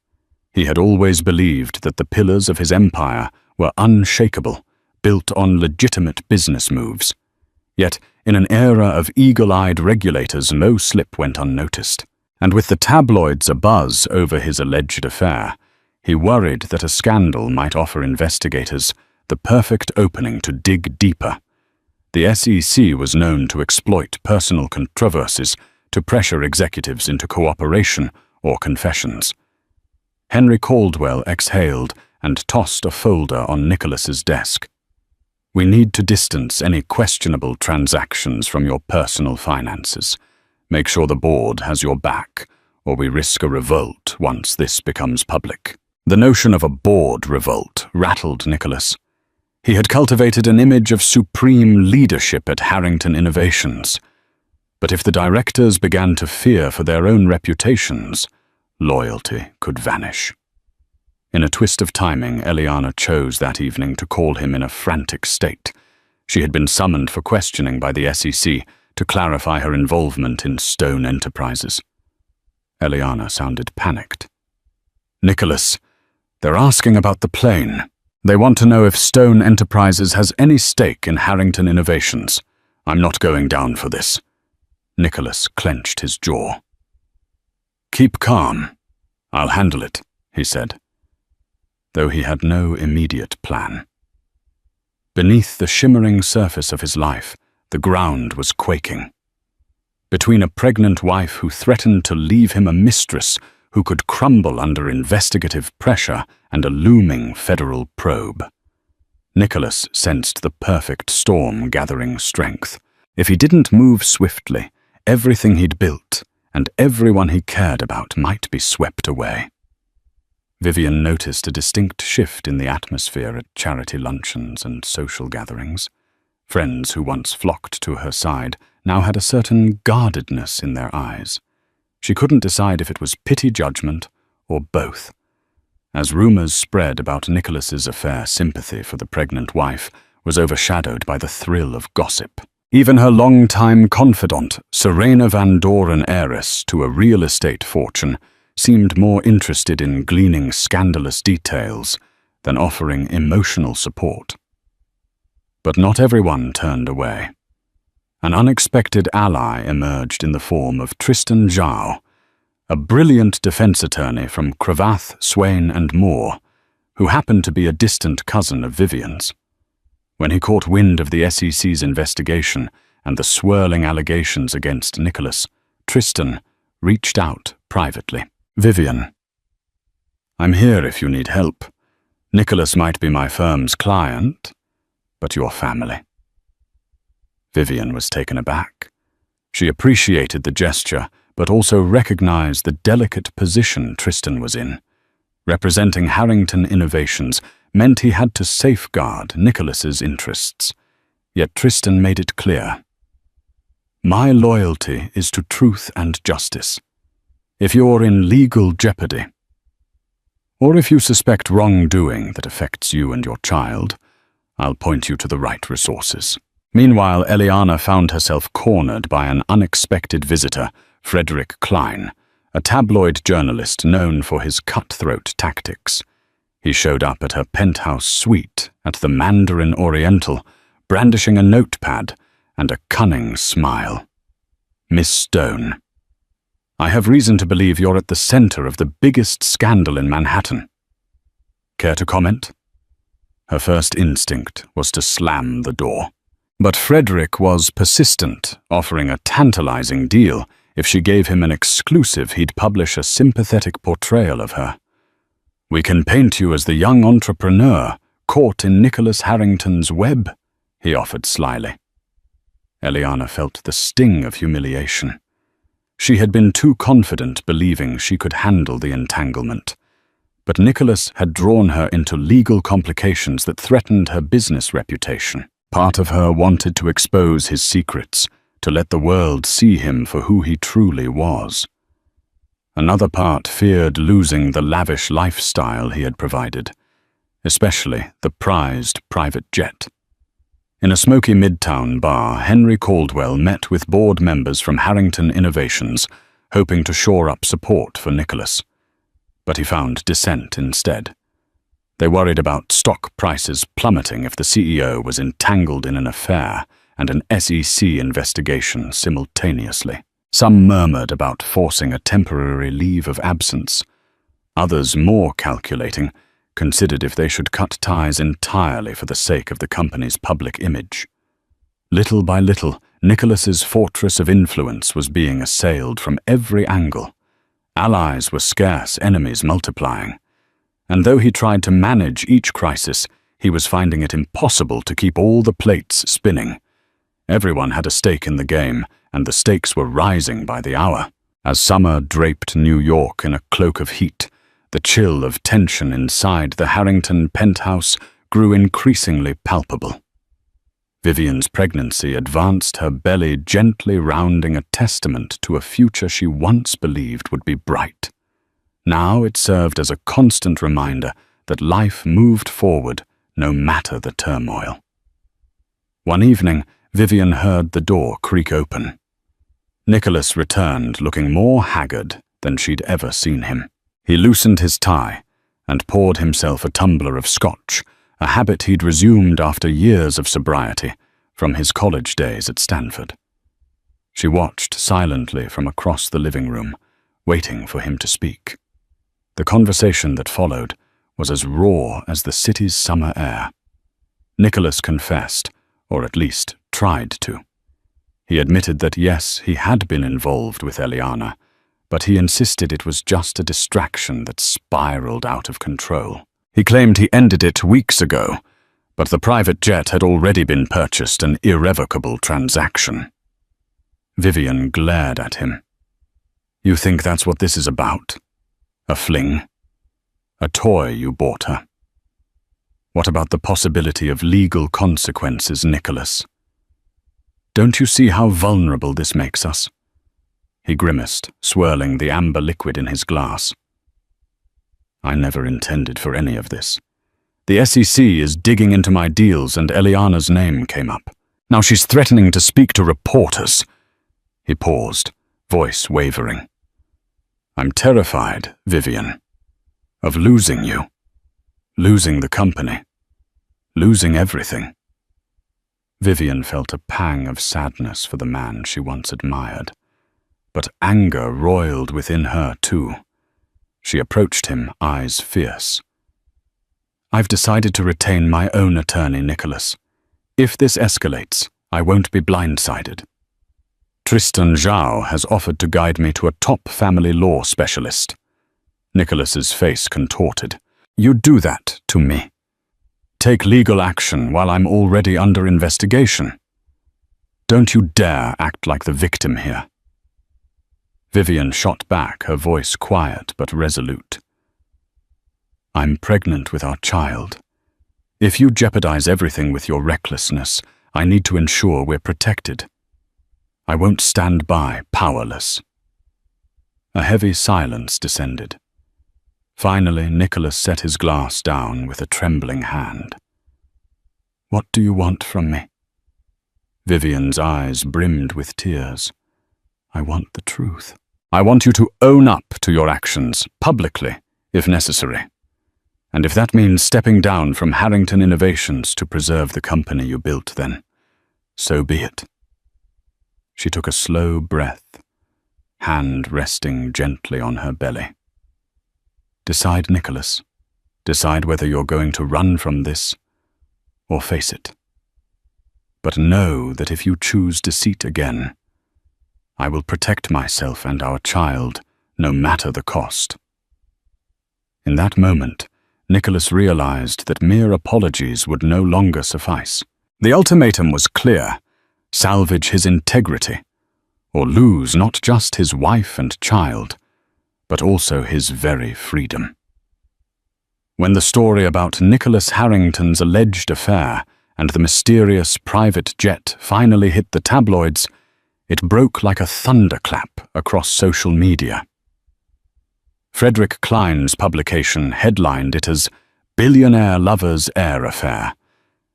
Speaker 1: He had always believed that the pillars of his empire were unshakable, built on legitimate business moves. Yet, in an era of eagle-eyed regulators, no slip went unnoticed. And with the tabloids abuzz over his alleged affair, he worried that a scandal might offer investigators the perfect opening to dig deeper. The SEC was known to exploit personal controversies to pressure executives into cooperation or confessions. Henry Caldwell exhaled and tossed a folder on Nicholas's desk. "We need to distance any questionable transactions from your personal finances. Make sure the board has your back, or we risk a revolt once this becomes public." The notion of a board revolt rattled Nicholas. He had cultivated an image of supreme leadership at Harrington Innovations. But if the directors began to fear for their own reputations, loyalty could vanish. In a twist of timing, Eliana chose that evening to call him in a frantic state. She had been summoned for questioning by the SEC to clarify her involvement in Stone Enterprises. Eliana sounded panicked. "Nicholas, they're asking about the plane. They want to know if Stone Enterprises has any stake in Harrington Innovations. I'm not going down for this." Nicholas clenched his jaw. "Keep calm. I'll handle it," he said, though he had no immediate plan. Beneath the shimmering surface of his life, the ground was quaking. Between a pregnant wife who threatened to leave him a mistress who could crumble under investigative pressure and a looming federal probe, Nicholas sensed the perfect storm gathering strength. If he didn't move swiftly, everything he'd built and everyone he cared about might be swept away. Vivian noticed a distinct shift in the atmosphere at charity luncheons and social gatherings. Friends who once flocked to her side now had a certain guardedness in their eyes. She couldn't decide if it was pity judgment or both. As rumors spread about Nicholas's affair, sympathy for the pregnant wife was overshadowed by the thrill of gossip. Even her long-time confidant, Serena Van Doren, heiress to a real estate fortune, seemed more interested in gleaning scandalous details than offering emotional support. But not everyone turned away. An unexpected ally emerged in the form of Tristan Zhao, a brilliant defense attorney from Cravath, Swain and Moore, who happened to be a distant cousin of Vivian's. When he caught wind of the SEC's investigation and the swirling allegations against Nicholas, Tristan reached out privately. "Vivian, I'm here if you need help. Nicholas might be my firm's client, but your family." Vivian was taken aback. She appreciated the gesture, but also recognized the delicate position Tristan was in. Representing Harrington Innovations meant he had to safeguard Nicholas's interests. Yet Tristan made it clear. "My loyalty is to truth and justice. If you're in legal jeopardy, or if you suspect wrongdoing that affects you and your child, I'll point you to the right resources." Meanwhile, Eliana found herself cornered by an unexpected visitor, Frederick Klein, a tabloid journalist known for his cutthroat tactics. He showed up at her penthouse suite at the Mandarin Oriental, brandishing a notepad and a cunning smile. "Miss Stone, I have reason to believe you're at the center of the biggest scandal in Manhattan. Care to comment?" Her first instinct was to slam the door. But Frederick was persistent, offering a tantalizing deal. If she gave him an exclusive, he'd publish a sympathetic portrayal of her. "We can paint you as the young entrepreneur caught in Nicholas Harrington's web," he offered slyly. Eliana felt the sting of humiliation. She had been too confident, believing she could handle the entanglement. But Nicholas had drawn her into legal complications that threatened her business reputation. Part of her wanted to expose his secrets, to let the world see him for who he truly was. Another part feared losing the lavish lifestyle he had provided, especially the prized private jet. In a smoky midtown bar, Henry Caldwell met with board members from Harrington Innovations, hoping to shore up support for Nicholas. But he found dissent instead. They worried about stock prices plummeting if the CEO was entangled in an affair and an SEC investigation simultaneously. Some murmured about forcing a temporary leave of absence. Others, more calculating, considered if they should cut ties entirely for the sake of the company's public image. Little by little, Nicholas's fortress of influence was being assailed from every angle. Allies were scarce, enemies multiplying. And though he tried to manage each crisis, he was finding it impossible to keep all the plates spinning. Everyone had a stake in the game, and the stakes were rising by the hour. As summer draped New York in a cloak of heat, the chill of tension inside the Harrington penthouse grew increasingly palpable. Vivian's pregnancy advanced her belly, gently rounding a testament to a future she once believed would be bright. Now it served as a constant reminder that life moved forward no matter the turmoil. One evening, Vivian heard the door creak open. Nicholas returned, looking more haggard than she'd ever seen him. He loosened his tie and poured himself a tumbler of scotch, a habit he'd resumed after years of sobriety from his college days at Stanford. She watched silently from across the living room, waiting for him to speak. The conversation that followed was as raw as the city's summer air. Nicholas confessed, or at least tried to. He admitted that yes, he had been involved with Eliana, but he insisted it was just a distraction that spiraled out of control. He claimed he ended it weeks ago, but the private jet had already been purchased, an irrevocable transaction. Vivian glared at him. "You think that's what this is about? A fling? A toy you bought her? What about the possibility of legal consequences, Nicholas? Don't you see how vulnerable this makes us?" He grimaced, swirling the amber liquid in his glass. "I never intended for any of this. The SEC is digging into my deals and Eliana's name came up. Now she's threatening to speak to reporters." He paused, voice wavering. "I'm terrified, Vivian, of losing you, losing the company, losing everything." Vivian felt a pang of sadness for the man she once admired, but anger roiled within her too. She approached him, eyes fierce. "I've decided to retain my own attorney, Nicholas. If this escalates, I won't be blindsided. Tristan Zhao has offered to guide me to a top family law specialist." Nicholas's face contorted. "You'd do that to me? Take legal action while I'm already under investigation? Don't you dare act like the victim here." Vivian shot back, her voice quiet but resolute. "I'm pregnant with our child. If you jeopardize everything with your recklessness, I need to ensure we're protected. I won't stand by, powerless." A heavy silence descended. Finally, Nicholas set his glass down with a trembling hand. "What do you want from me?" Vivian's eyes brimmed with tears. "I want the truth. I want you to own up to your actions, publicly, if necessary. And if that means stepping down from Harrington Innovations to preserve the company you built, then so be it." She took a slow breath, hand resting gently on her belly. "Decide, Nicholas. Decide whether you're going to run from this or face it. But know that if you choose deceit again, I will protect myself and our child, no matter the cost." In that moment, Nicholas realized that mere apologies would no longer suffice. The ultimatum was clear: salvage his integrity, or lose not just his wife and child, but also his very freedom. When the story about Nicholas Harrington's alleged affair and the mysterious private jet finally hit the tabloids, it broke like a thunderclap across social media. Frederick Klein's publication headlined it as "Billionaire Lover's Air Affair.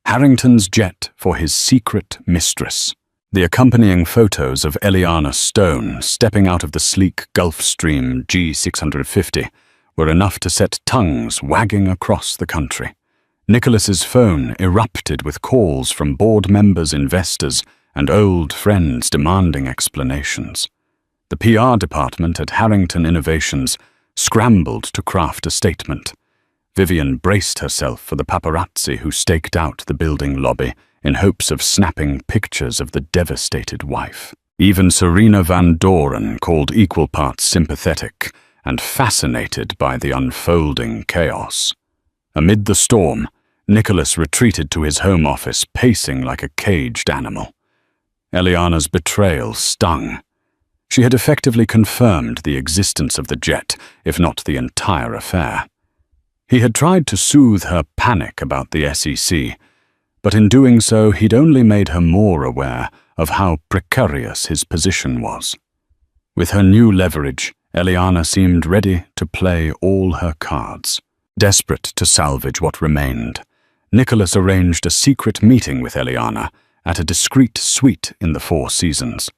Speaker 1: Harrington's Jet for His Secret Mistress." The accompanying photos of Eliana Stone stepping out of the sleek Gulfstream G650 were enough to set tongues wagging across the country. Nicholas's phone erupted with calls from board members, investors, and old friends demanding explanations. The PR department at Harrington Innovations scrambled to craft a statement. Vivian braced herself for the paparazzi who staked out the building lobby in hopes of snapping pictures of the devastated wife. Even Serena Van Doren called equal parts sympathetic and fascinated by the unfolding chaos. Amid the storm, Nicholas retreated to his home office, pacing like a caged animal. Eliana's betrayal stung. She had effectively confirmed the existence of the jet, if not the entire affair. He had tried to soothe her panic about the SEC, but in doing so he'd only made her more aware of how precarious his position was. With her new leverage, Eliana seemed ready to play all her cards. Desperate to salvage what remained, Nicholas arranged a secret meeting with Eliana at a discreet suite in the Four Seasons.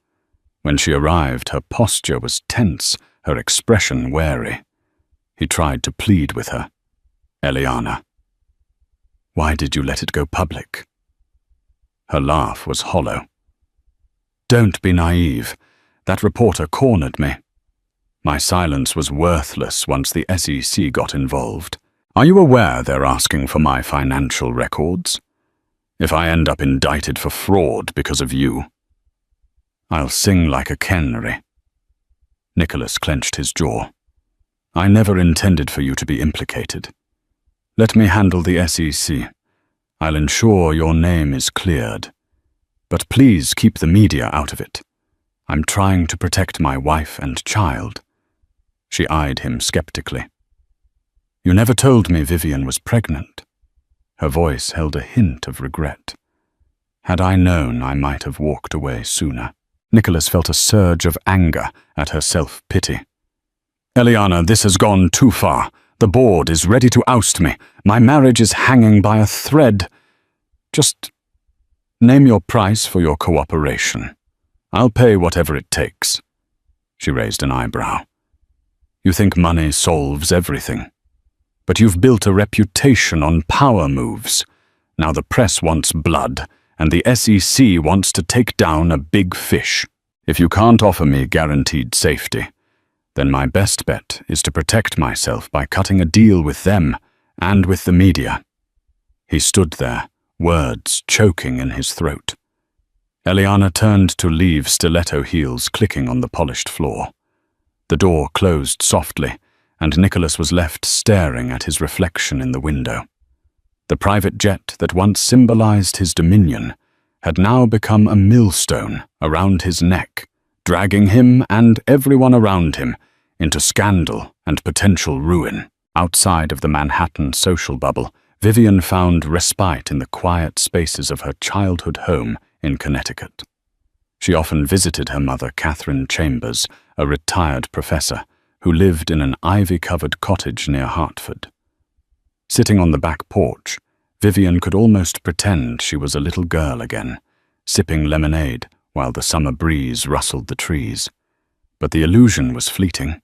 Speaker 1: When she arrived, her posture was tense, her expression wary. He tried to plead with her. "Eliana, why did you let it go public?" Her laugh was hollow. "Don't be naive. That reporter cornered me. My silence was worthless once the SEC got involved. Are you aware they're asking for my financial records? If I end up indicted for fraud because of you, I'll sing like a canary." Nicholas clenched his jaw. "I never intended for you to be implicated. Let me handle the SEC. I'll ensure your name is cleared. But please keep the media out of it. I'm trying to protect my wife and child." She eyed him skeptically. "You never told me Vivian was pregnant." Her voice held a hint of regret. "Had I known, I might have walked away sooner." Nicholas felt a surge of anger at her self-pity. "Eliana, this has gone too far. The board is ready to oust me. My marriage is hanging by a thread. Just name your price for your cooperation. I'll pay whatever it takes." She raised an eyebrow. "You think money solves everything. But you've built a reputation on power moves. Now the press wants blood, and the SEC wants to take down a big fish. If you can't offer me guaranteed safety, then my best bet is to protect myself by cutting a deal with them and with the media." He stood there, words choking in his throat. Eliana turned to leave, stiletto heels clicking on the polished floor. The door closed softly, and Nicholas was left staring at his reflection in the window. The private jet that once symbolized his dominion had now become a millstone around his neck, dragging him and everyone around him into scandal and potential ruin. Outside of the Manhattan social bubble, Vivian found respite in the quiet spaces of her childhood home in Connecticut. She often visited her mother, Catherine Chambers, a retired professor who lived in an ivy-covered cottage near Hartford. Sitting on the back porch, Vivian could almost pretend she was a little girl again, sipping lemonade while the summer breeze rustled the trees. But the illusion was fleeting.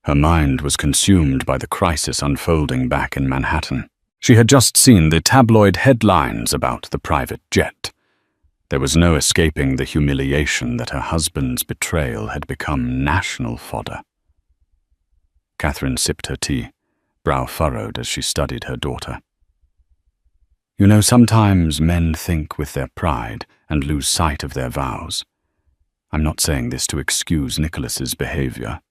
Speaker 1: Her mind was consumed by the crisis unfolding back in Manhattan. She had just seen the tabloid headlines about the private jet. There was no escaping the humiliation that her husband's betrayal had become national fodder. Catherine sipped her tea, brow furrowed as she studied her daughter. "You know, sometimes men think with their pride and lose sight of their vows. I'm not saying this to excuse Nicholas's behavior.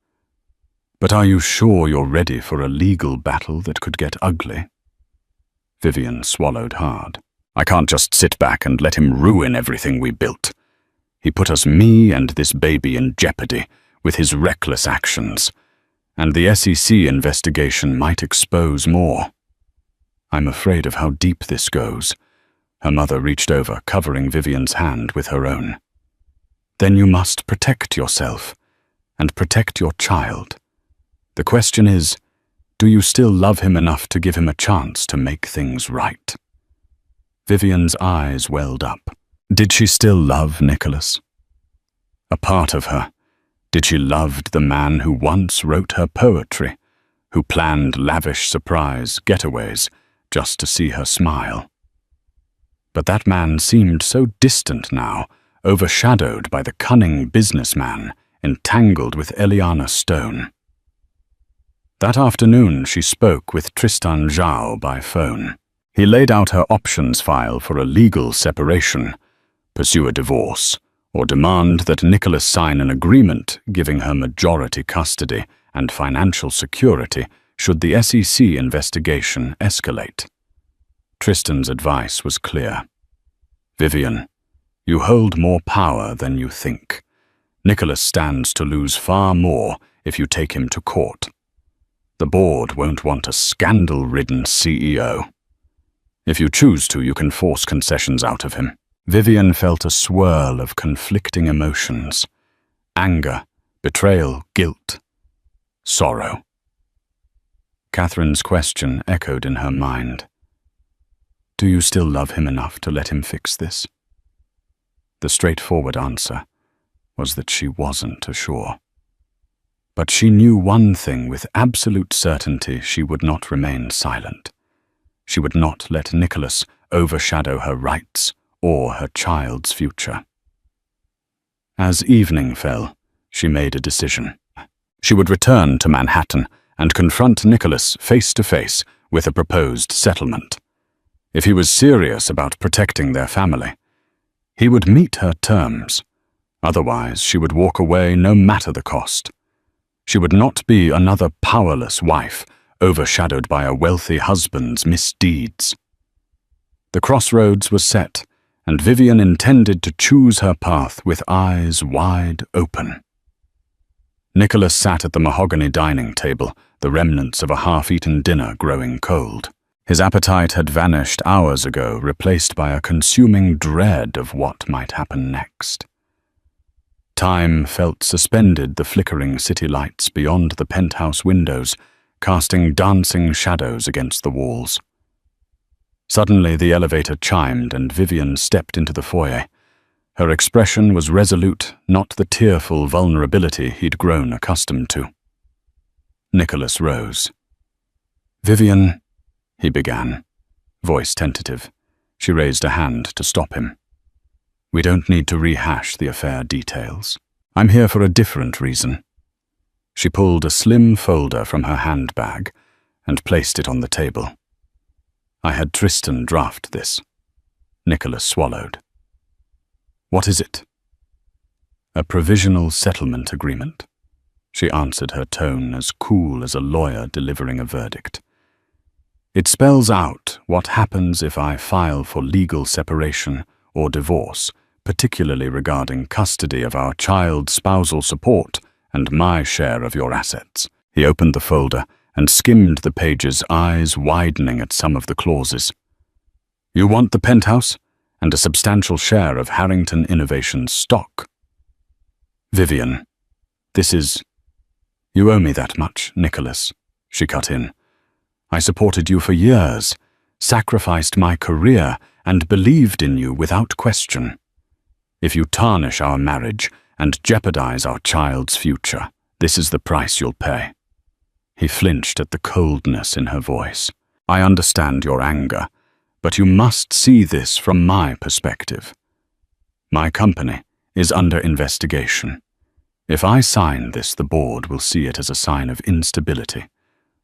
Speaker 1: But are you sure you're ready for a legal battle that could get ugly?" Vivian swallowed hard. "I can't just sit back and let him ruin everything we built. He put me and this baby in jeopardy with his reckless actions, and the SEC investigation might expose more. I'm afraid of how deep this goes." Her mother reached over, covering Vivian's hand with her own. "Then you must protect yourself and protect your child. The question is, do you still love him enough to give him a chance to make things right?" Vivian's eyes welled up. Did she still love Nicholas? A part of her. Did she love the man who once wrote her poetry, who planned lavish surprise getaways just to see her smile? But that man seemed so distant now, overshadowed by the cunning businessman entangled with Eliana Stone. That afternoon she spoke with Tristan Zhao by phone. He laid out her options file for a legal separation, pursue a divorce, or demand that Nicholas sign an agreement giving her majority custody and financial security should the SEC investigation escalate. Tristan's advice was clear. "Vivian, you hold more power than you think. Nicholas stands to lose far more if you take him to court. The board won't want a scandal-ridden CEO. If you choose to, you can force concessions out of him. Vivian felt a swirl of conflicting emotions: anger, betrayal, guilt, sorrow. Catherine's question echoed in her mind. Do you still love him enough to let him fix this? The straightforward answer was that she wasn't sure. But she knew one thing with absolute certainty: she would not remain silent. She would not let Nicholas overshadow her rights or her child's future. As evening fell, she made a decision. She would return to Manhattan and confront Nicholas face to face with a proposed settlement. If he was serious about protecting their family, he would meet her terms. Otherwise, she would walk away no matter the cost. She would not be another powerless wife, overshadowed by a wealthy husband's misdeeds. The crossroads was set, and Vivian intended to choose her path with eyes wide open. Nicholas sat at the mahogany dining table, the remnants of a half-eaten dinner growing cold. His appetite had vanished hours ago, replaced by a consuming dread of what might happen next. Time felt suspended, the flickering city lights beyond the penthouse windows, casting dancing shadows against the walls. Suddenly the elevator chimed and Vivian stepped into the foyer. Her expression was resolute, not the tearful vulnerability he'd grown accustomed to. Nicholas rose. "Vivian," he began, voice tentative. She raised a hand to stop him. "We don't need to rehash the affair details. I'm here for a different reason." She pulled a slim folder from her handbag and placed it on the table. "I had Tristan draft this." Nicholas swallowed. "What is it?" "A provisional settlement agreement." She answered, her tone as cool as a lawyer delivering a verdict. "It spells out what happens if I file for legal separation or divorce, particularly regarding custody of our child's spousal support and my share of your assets." He opened the folder and skimmed the pages, eyes widening at some of the clauses. "You want the penthouse and a substantial share of Harrington Innovations stock." "Vivian, this is—" "You owe me that much, Nicholas," she cut in. "I supported you for years, sacrificed my career, and believed in you without question. If you tarnish our marriage and jeopardize our child's future, this is the price you'll pay." He flinched at the coldness in her voice. "I understand your anger, but you must see this from my perspective. My company is under investigation. If I sign this, the board will see it as a sign of instability.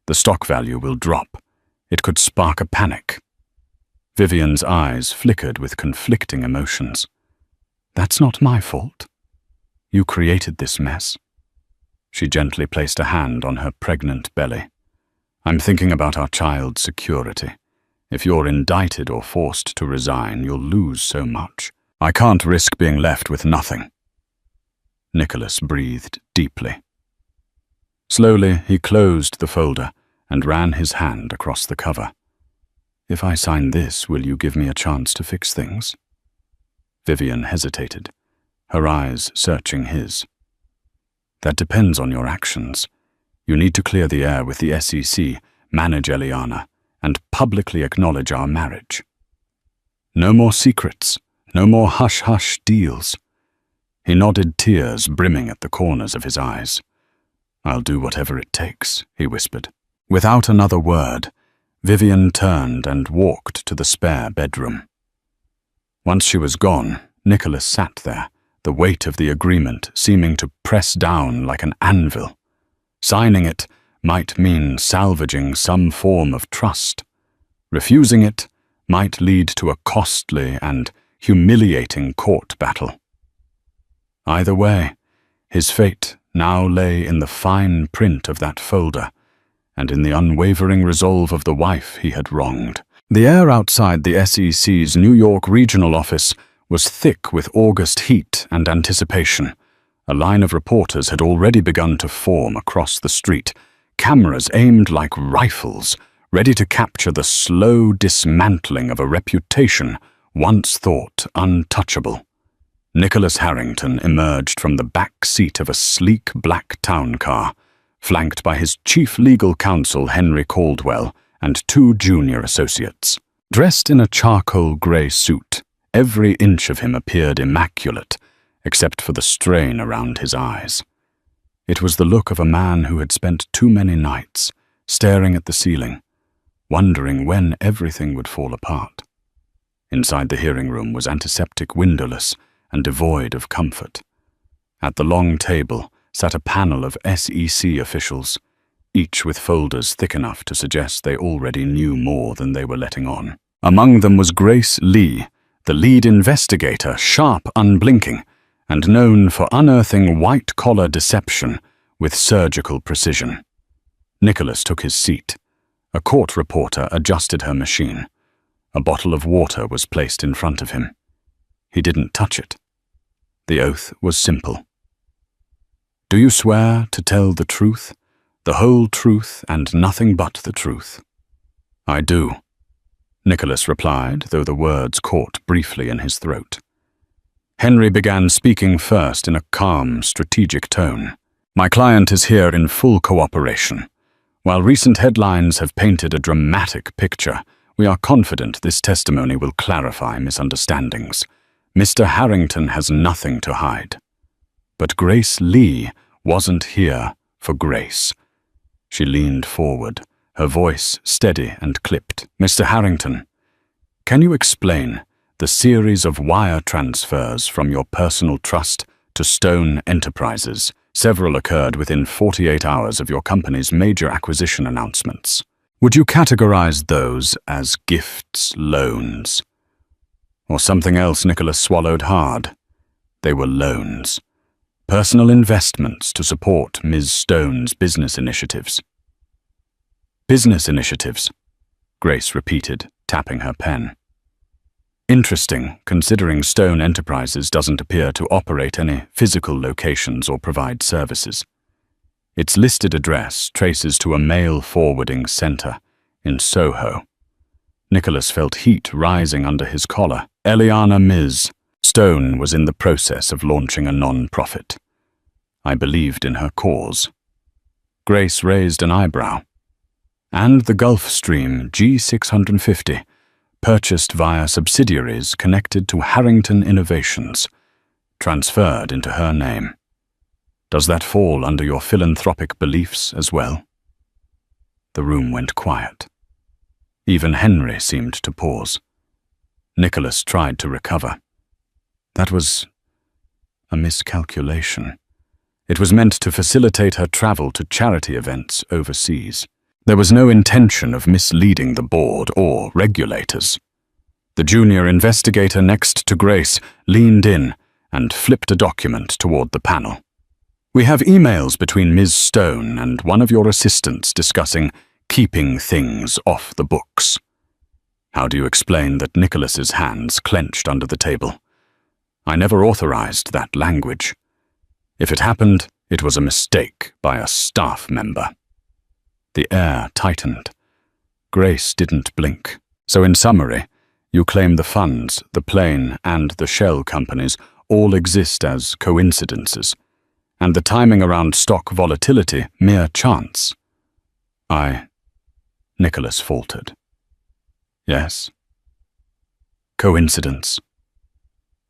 Speaker 1: The stock value will drop. It could spark a panic." Vivian's eyes flickered with conflicting emotions. "That's not my fault. You created this mess." She gently placed a hand on her pregnant belly. "I'm thinking about our child's security. If you're indicted or forced to resign, you'll lose so much. I can't risk being left with nothing." Nicholas breathed deeply. Slowly, he closed the folder and ran his hand across the cover. "If I sign this, will you give me a chance to fix things?" Vivian hesitated, her eyes searching his. "That depends on your actions. You need to clear the air with the SEC, manage Eliana, and publicly acknowledge our marriage. No more secrets, no more hush-hush deals." He nodded, tears brimming at the corners of his eyes. "I'll do whatever it takes," he whispered. Without another word, Vivian turned and walked to the spare bedroom. Once she was gone, Nicholas sat there, the weight of the agreement seeming to press down like an anvil. Signing it might mean salvaging some form of trust. Refusing it might lead to a costly and humiliating court battle. Either way, his fate now lay in the fine print of that folder and in the unwavering resolve of the wife he had wronged. The air outside the SEC's New York regional office was thick with August heat and anticipation, A line of reporters had already begun to form across the street, cameras aimed like rifles, ready to capture the slow dismantling of a reputation once thought untouchable. Nicholas Harrington emerged from the back seat of a sleek black town car, flanked by his chief legal counsel Henry Caldwell and 2 junior associates. Dressed in a charcoal grey suit, every inch of him appeared immaculate, except for the strain around his eyes. It was the look of a man who had spent too many nights staring at the ceiling, wondering when everything would fall apart. Inside the hearing room was antiseptic windowless and devoid of comfort. At the long table sat a panel of SEC officials, each with folders thick enough to suggest they already knew more than they were letting on. Among them was Grace Lee, the lead investigator, sharp, unblinking, and known for unearthing white-collar deception with surgical precision. Nicholas took his seat. A court reporter adjusted her machine. A bottle of water was placed in front of him. He didn't touch it. The oath was simple. "Do you swear to tell the truth, the whole truth, and nothing but the truth?" "I do," Nicholas replied, though the words caught briefly in his throat. Henry began speaking first in a calm, strategic tone. "My client is here in full cooperation. While recent headlines have painted a dramatic picture, we are confident this testimony will clarify misunderstandings. Mr. Harrington has nothing to hide." But Grace Lee wasn't here for Grace. She leaned forward, her voice steady and clipped. "Mr. Harrington, can you explain the series of wire transfers from your personal trust to Stone Enterprises? Several occurred within 48 hours of your company's major acquisition announcements. Would you categorize those as gifts, loans, or something else?" Nicholas swallowed hard. They were loans. Personal investments to support Ms. Stone's business initiatives. "Business initiatives," Grace repeated, tapping her pen. "Interesting, considering Stone Enterprises doesn't appear to operate any physical locations or provide services. Its listed address traces to a mail forwarding center in Soho." Nicholas felt heat rising under his collar. "Eliana Ms. Stone was in the process of launching a non-profit. I believed in her cause." Grace raised an eyebrow. "And the Gulfstream G650, purchased via subsidiaries connected to Harrington Innovations, transferred into her name. Does that fall under your philanthropic beliefs as well?" The room went quiet. Even Henry seemed to pause. Nicholas tried to recover. "That was a miscalculation. It was meant to facilitate her travel to charity events overseas. There was no intention of misleading the board or regulators." The junior investigator next to Grace leaned in and flipped a document toward the panel. "We have emails between Ms. Stone and one of your assistants discussing keeping things off the books." How do you explain that Nicholas's hands clenched under the table? "I never authorized that language. If it happened, it was a mistake by a staff member." The air tightened. Grace didn't blink. "So in summary, you claim the funds, the plane, and the shell companies all exist as coincidences, and the timing around stock volatility mere chance." Nicholas faltered. "Yes. Coincidence."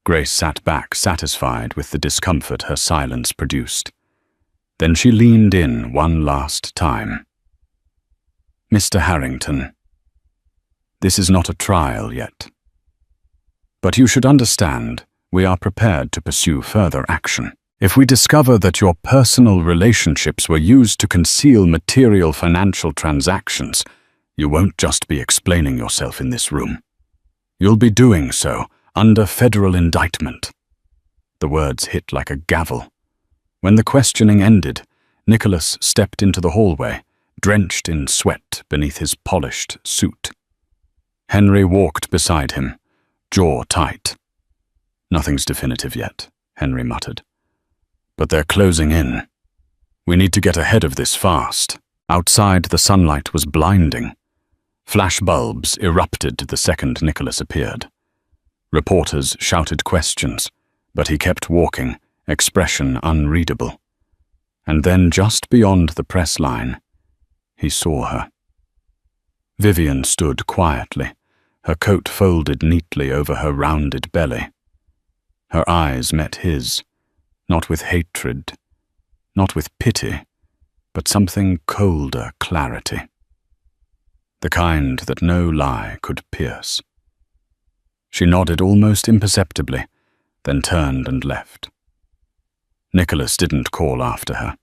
Speaker 1: Grace sat back, satisfied with the discomfort her silence produced. Then she leaned in one last time. "Mr. Harrington, this is not a trial yet. But you should understand, we are prepared to pursue further action. If we discover that your personal relationships were used to conceal material financial transactions, you won't just be explaining yourself in this room. You'll be doing so under federal indictment." The words hit like a gavel. When the questioning ended, Nicholas stepped into the hallway, drenched in sweat beneath his polished suit. Henry walked beside him, jaw tight. "Nothing's definitive yet," Henry muttered. But they're closing in. We need to get ahead of this fast. Outside, the sunlight was blinding. Flash bulbs erupted the second Nicholas appeared. Reporters shouted questions, but he kept walking, expression unreadable. And then, just beyond the press line, he saw her. Vivian stood quietly, her coat folded neatly over her rounded belly. Her eyes met his, not with hatred, not with pity, but something colder clarity. The kind that no lie could pierce. She nodded almost imperceptibly, then turned and left. Nicholas didn't call after her.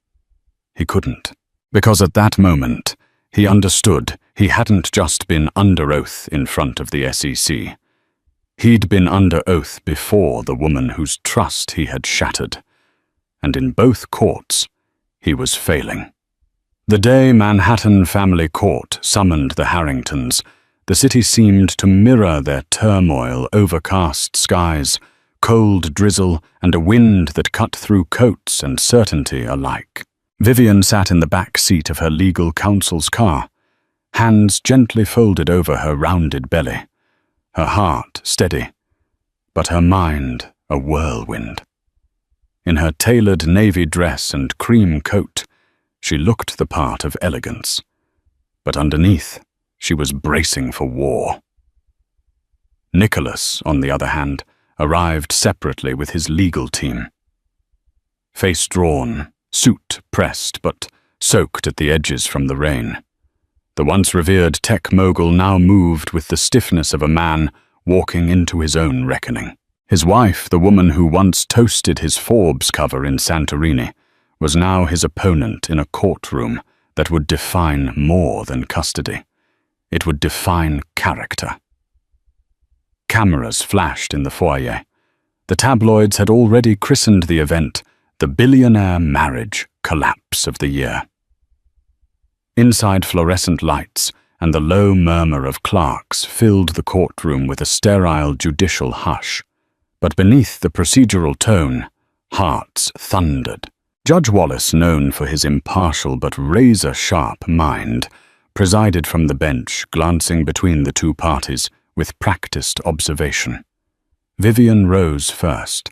Speaker 1: He couldn't, because at that moment, he understood he hadn't just been under oath in front of the SEC. He'd been under oath before the woman whose trust he had shattered, and in both courts, he was failing. The day Manhattan Family Court summoned the Harringtons, the city seemed to mirror their turmoil, overcast skies, cold drizzle, and a wind that cut through coats and certainty alike. Vivian sat in the back seat of her legal counsel's car, hands gently folded over her rounded belly, her heart steady, but her mind a whirlwind. In her tailored navy dress and cream coat, she looked the part of elegance, but underneath, she was bracing for war. Nicholas, on the other hand, arrived separately with his legal team. Face drawn, suit pressed, but soaked at the edges from the rain. The once revered tech mogul now moved with the stiffness of a man walking into his own reckoning. His wife, the woman who once toasted his Forbes cover in Santorini, was now his opponent in a courtroom that would define more than custody. It would define character. Cameras flashed in the foyer. The tabloids had already christened the event the billionaire marriage collapse of the year. Inside, fluorescent lights and the low murmur of clerks filled the courtroom with a sterile judicial hush. But beneath the procedural tone, hearts thundered. Judge Wallace, known for his impartial but razor-sharp mind, presided from the bench, glancing between the two parties with practiced observation. Vivian rose first.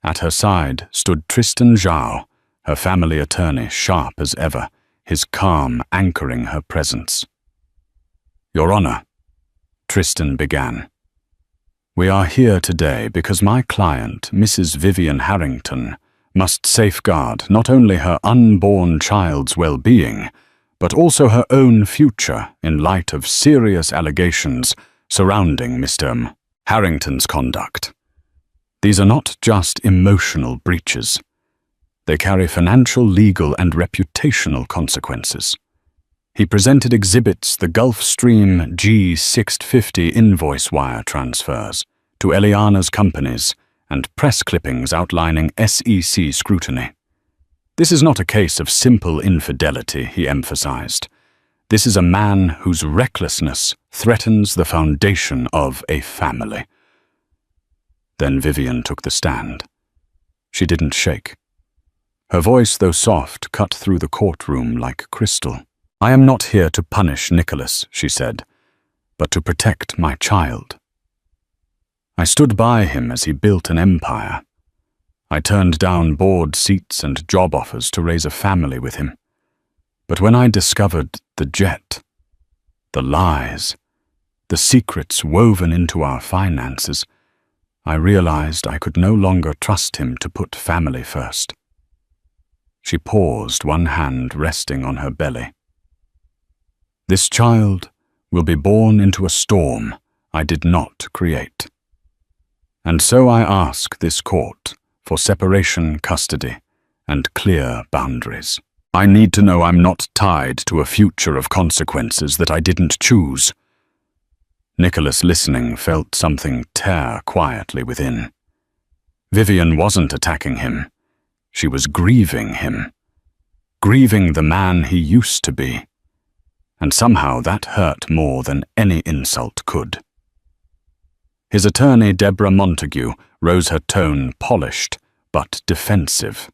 Speaker 1: At her side stood Tristan Zhao, her family attorney, sharp as ever, his calm anchoring her presence. "Your Honor," Tristan began, "we are here today because my client, Mrs. Vivian Harrington, must safeguard not only her unborn child's well-being, but also her own future in light of serious allegations surrounding Mr. Harrington's conduct. These are not just emotional breaches. They carry financial, legal, and reputational consequences." He presented exhibits, the Gulfstream G650 invoice wire transfers to Eliana's companies, and press clippings outlining SEC scrutiny. "This is not a case of simple infidelity," he emphasized. "This is a man whose recklessness threatens the foundation of a family." Then Vivian took the stand. She didn't shake. Her voice, though soft, cut through the courtroom like crystal. "I am not here to punish Nicholas," she said, "but to protect my child. I stood by him as he built an empire. I turned down board seats and job offers to raise a family with him. But when I discovered the jet, the lies, the secrets woven into our finances, I realized I could no longer trust him to put family first." She paused, one hand resting on her belly. "This child will be born into a storm I did not create. And so I ask this court for separation custody and clear boundaries. I need to know I'm not tied to a future of consequences that I didn't choose." Nicholas, listening, felt something tear quietly within. Vivian wasn't attacking him. She was grieving him. Grieving the man he used to be. And somehow that hurt more than any insult could. His attorney, Deborah Montague, rose, her tone polished but defensive.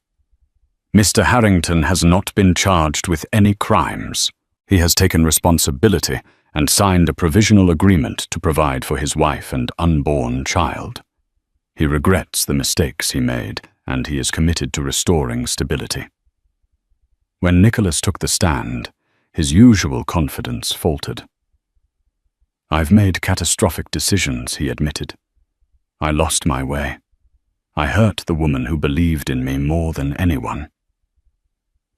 Speaker 1: Mr. Harrington has not been charged with any crimes. He has taken responsibility and signed a provisional agreement to provide for his wife and unborn child. He regrets the mistakes he made, and he is committed to restoring stability. When Nicholas took the stand, his usual confidence faltered. "I've made catastrophic decisions," he admitted. "I lost my way. I hurt the woman who believed in me more than anyone.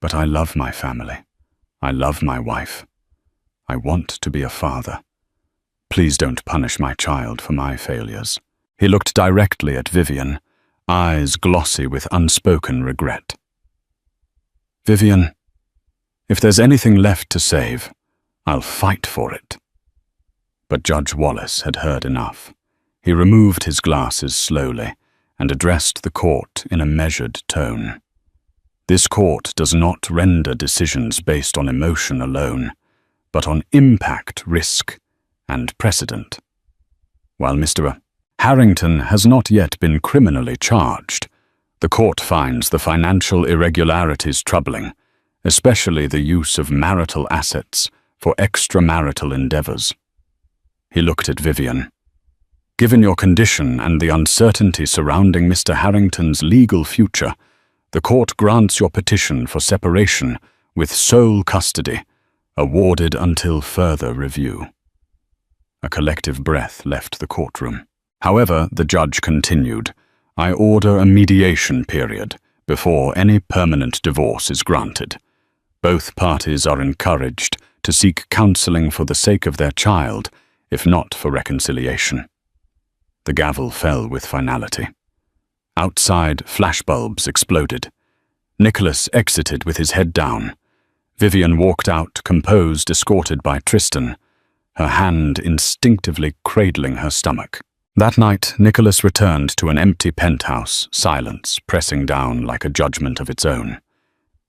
Speaker 1: But I love my family. I love my wife. I want to be a father. Please don't punish my child for my failures." He looked directly at Vivian, eyes glossy with unspoken regret. "Vivian, if there's anything left to save, I'll fight for it." But Judge Wallace had heard enough. He removed his glasses slowly and addressed the court in a measured tone. "This court does not render decisions based on emotion alone, but on impact, risk, and precedent. While Mr. Harrington has not yet been criminally charged, the court finds the financial irregularities troubling, especially the use of marital assets for extramarital endeavors." He looked at Vivian. "Given your condition and the uncertainty surrounding Mr. Harrington's legal future, the court grants your petition for separation with sole custody, awarded until further review." A collective breath left the courtroom. However, the judge continued, "I order a mediation period before any permanent divorce is granted. Both parties are encouraged to seek counseling for the sake of their child, if not for reconciliation." The gavel fell with finality. Outside, flashbulbs exploded. Nicholas exited with his head down. Vivian walked out, composed, escorted by Tristan, her hand instinctively cradling her stomach. That night, Nicholas returned to an empty penthouse, silence pressing down like a judgment of its own.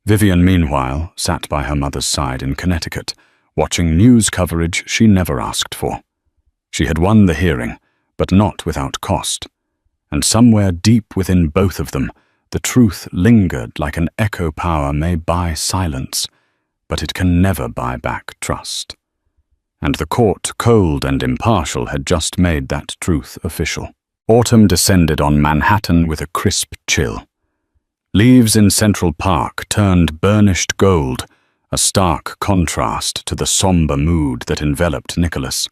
Speaker 1: Vivian, meanwhile, sat by her mother's side in Connecticut, watching news coverage she never asked for. She had won the hearing, but not without cost. And somewhere deep within both of them, the truth lingered like an echo power may buy silence, but it can never buy back trust. And the court, cold and impartial, had just made that truth official. Autumn descended on Manhattan with a crisp chill. Leaves in Central Park turned burnished gold, a stark contrast to the somber mood that enveloped Nicholas.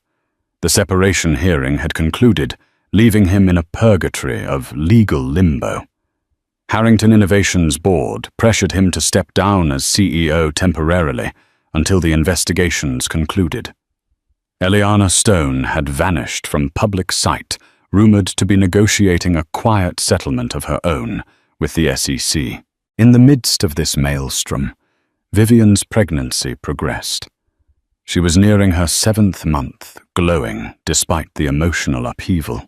Speaker 1: The separation hearing had concluded, leaving him in a purgatory of legal limbo. Harrington Innovations Board pressured him to step down as CEO temporarily until the investigations concluded. Eliana Stone had vanished from public sight, rumored to be negotiating a quiet settlement of her own with the SEC. In the midst of this maelstrom, Vivian's pregnancy progressed. She was nearing her 7th month, glowing despite the emotional upheaval.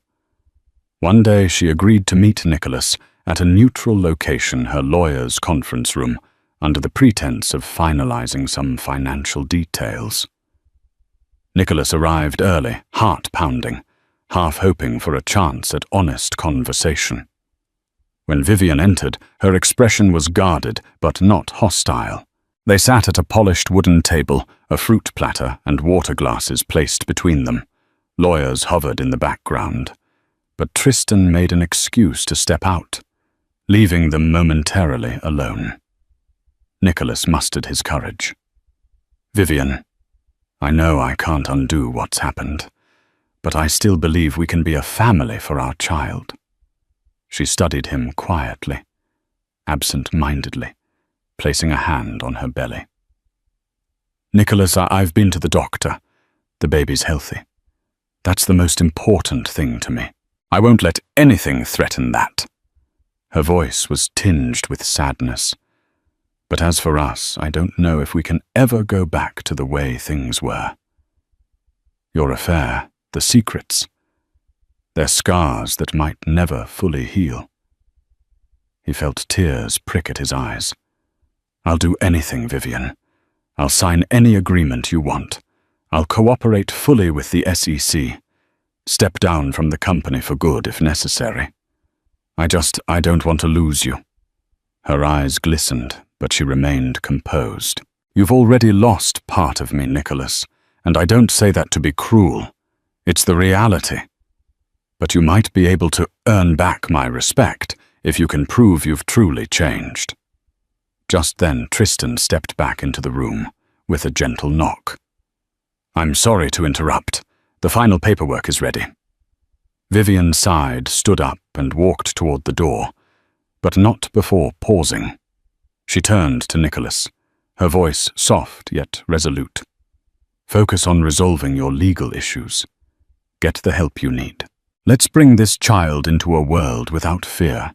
Speaker 1: One day she agreed to meet Nicholas at a neutral location, her lawyer's conference room, under the pretense of finalizing some financial details. Nicholas arrived early, heart pounding, half hoping for a chance at honest conversation. When Vivian entered, her expression was guarded but not hostile. They sat at a polished wooden table, a fruit platter and water glasses placed between them. Lawyers hovered in the background. But Tristan made an excuse to step out, leaving them momentarily alone. Nicholas mustered his courage. "Vivian, I know I can't undo what's happened, but I still believe we can be a family for our child." She studied him quietly, absent-mindedly, placing a hand on her belly. "Nicholas, I've been to the doctor. The baby's healthy. That's the most important thing to me. I won't let anything threaten that." Her voice was tinged with sadness. "But as for us, I don't know if we can ever go back to the way things were. Your affair, the secrets, they're scars that might never fully heal." He felt tears prick at his eyes. "I'll do anything, Vivian. I'll sign any agreement you want. I'll cooperate fully with the SEC. Step down from the company for good if necessary. I don't want to lose you." Her eyes glistened, but she remained composed. "You've already lost part of me, Nicholas, and I don't say that to be cruel. It's the reality. But you might be able to earn back my respect if you can prove you've truly changed." Just then, Tristan stepped back into the room with a gentle knock. "I'm sorry to interrupt. The final paperwork is ready." Vivian sighed, stood up, and walked toward the door, but not before pausing. She turned to Nicholas, her voice soft yet resolute. "Focus on resolving your legal issues. Get the help you need. Let's bring this child into a world without fear.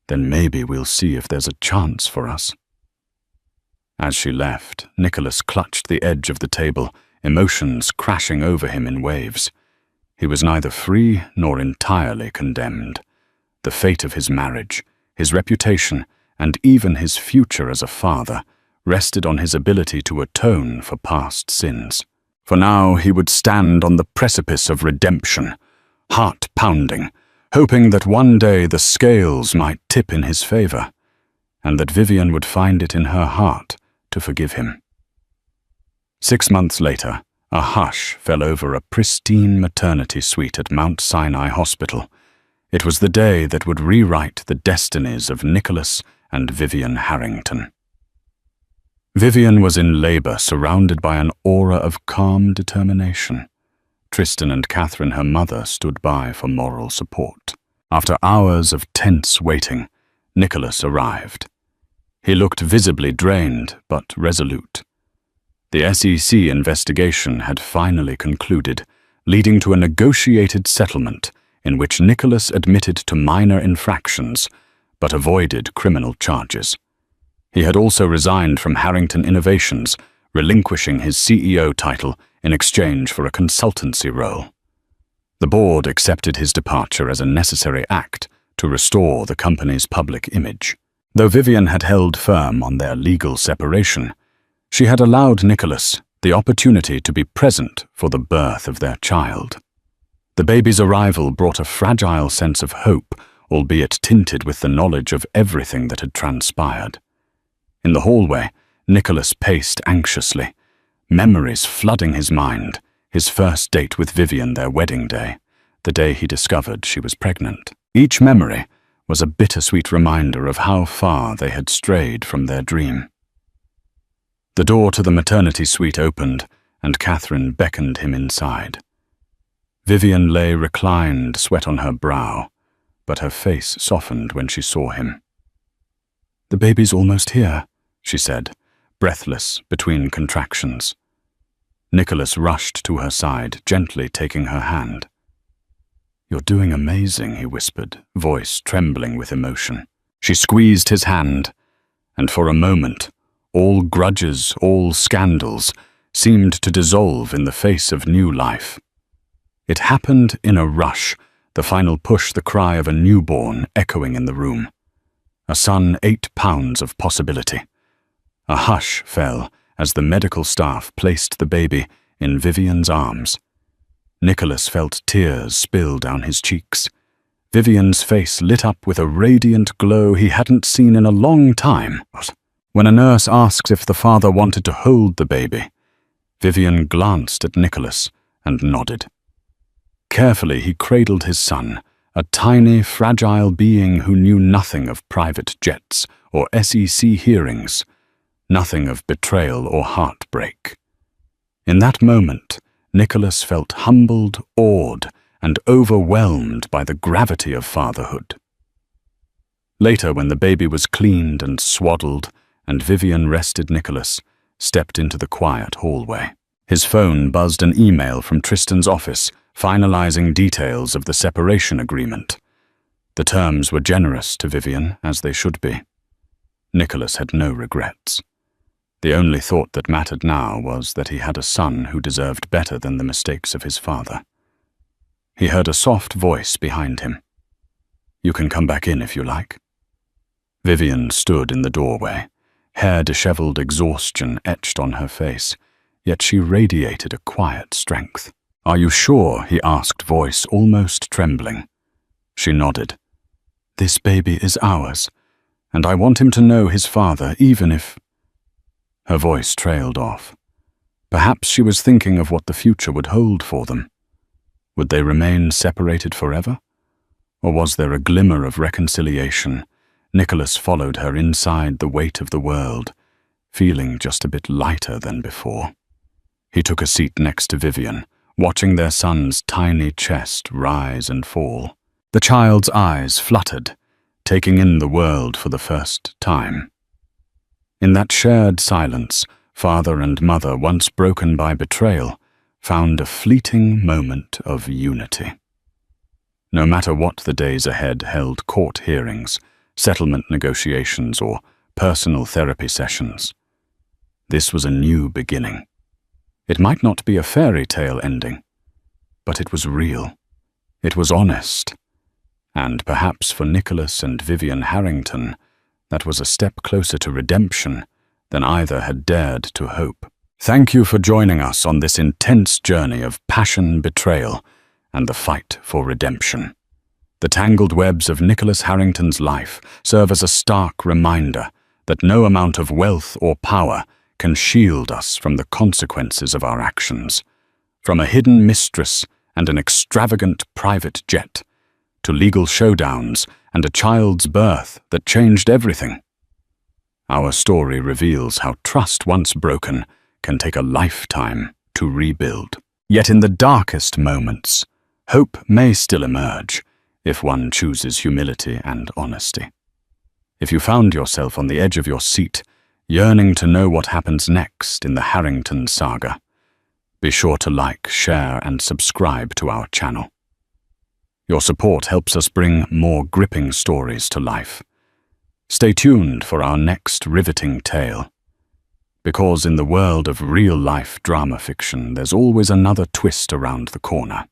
Speaker 1: Then maybe we'll see if there's a chance for us." As she left, Nicholas clutched the edge of the table, emotions crashing over him in waves. He was neither free nor entirely condemned. The fate of his marriage, his reputation, and even his future as a father rested on his ability to atone for past sins. For now, he would stand on the precipice of redemption, heart-pounding, hoping that one day the scales might tip in his favor, and that Vivian would find it in her heart to forgive him. 6 months later, a hush fell over a pristine maternity suite at Mount Sinai Hospital. It was the day that would rewrite the destinies of Nicholas and Vivian Harrington. Vivian was in labor, surrounded by an aura of calm determination. Tristan and Catherine, her mother, stood by for moral support. After hours of tense waiting, Nicholas arrived. He looked visibly drained, but resolute. The SEC investigation had finally concluded, leading to a negotiated settlement in which Nicholas admitted to minor infractions, but avoided criminal charges. He had also resigned from Harrington Innovations, relinquishing his CEO title in exchange for a consultancy role. The board accepted his departure as a necessary act to restore the company's public image. Though Vivian had held firm on their legal separation, she had allowed Nicholas the opportunity to be present for the birth of their child. The baby's arrival brought a fragile sense of hope, albeit tinted with the knowledge of everything that had transpired. In the hallway, Nicholas paced anxiously, memories flooding his mind, his first date with Vivian, their wedding day, the day he discovered she was pregnant. Each memory was a bittersweet reminder of how far they had strayed from their dream. The door to the maternity suite opened, and Catherine beckoned him inside. Vivian lay reclined, sweat on her brow, but her face softened when she saw him. "The baby's almost here," she said, breathless between contractions. Nicholas rushed to her side, gently taking her hand. "You're doing amazing," he whispered, voice trembling with emotion. She squeezed his hand, and for a moment, all grudges, all scandals, seemed to dissolve in the face of new life. It happened in a rush, the final push, the cry of a newborn echoing in the room. A son 8 pounds of possibility. A hush fell as the medical staff placed the baby in Vivian's arms. Nicholas felt tears spill down his cheeks. Vivian's face lit up with a radiant glow he hadn't seen in a long time. When a nurse asked if the father wanted to hold the baby, Vivian glanced at Nicholas and nodded. Carefully, he cradled his son, a tiny, fragile being who knew nothing of private jets or SEC hearings, nothing of betrayal or heartbreak. In that moment, Nicholas felt humbled, awed, and overwhelmed by the gravity of fatherhood. Later, when the baby was cleaned and swaddled, and Vivian rested Nicholas, stepped into the quiet hallway. His phone buzzed an email from Tristan's office, finalizing details of the separation agreement. The terms were generous to Vivian, as they should be. Nicholas had no regrets. The only thought that mattered now was that he had a son who deserved better than the mistakes of his father. He heard a soft voice behind him. "You can come back in if you like." Vivian stood in the doorway, hair disheveled, exhaustion etched on her face, yet she radiated a quiet strength. "Are you sure?" he asked, voice almost trembling. She nodded. "This baby is ours, And I want him to know his father, even if—" Her voice trailed off. Perhaps she was thinking of what the future would hold for them. Would they remain separated forever? Or was there a glimmer of reconciliation? Nicholas followed her inside the weight of the world, feeling just a bit lighter than before. He took a seat next to Vivian, watching their son's tiny chest rise and fall. The child's eyes fluttered, taking in the world for the first time. In that shared silence, father and mother, once broken by betrayal, found a fleeting moment of unity. No matter what the days ahead held, court hearings, settlement negotiations, or personal therapy sessions, this was a new beginning. It might not be a fairy tale ending, but it was real. It was honest. And perhaps for Nicholas and Vivian Harrington, that was a step closer to redemption than either had dared to hope. Thank you for joining us on this intense journey of passion, betrayal, and the fight for redemption. The tangled webs of Nicholas Harrington's life serve as a stark reminder that no amount of wealth or power can shield us from the consequences of our actions. From a hidden mistress and an extravagant private jet, to legal showdowns and a child's birth that changed everything. Our story reveals how trust once broken can take a lifetime to rebuild. Yet in the darkest moments, hope may still emerge if one chooses humility and honesty. If you found yourself on the edge of your seat, yearning to know what happens next in the Harrington saga, be sure to like, share, and subscribe to our channel. Your support helps us bring more gripping stories to life. Stay tuned for our next riveting tale, because in the world of real-life drama fiction, there's always another twist around the corner.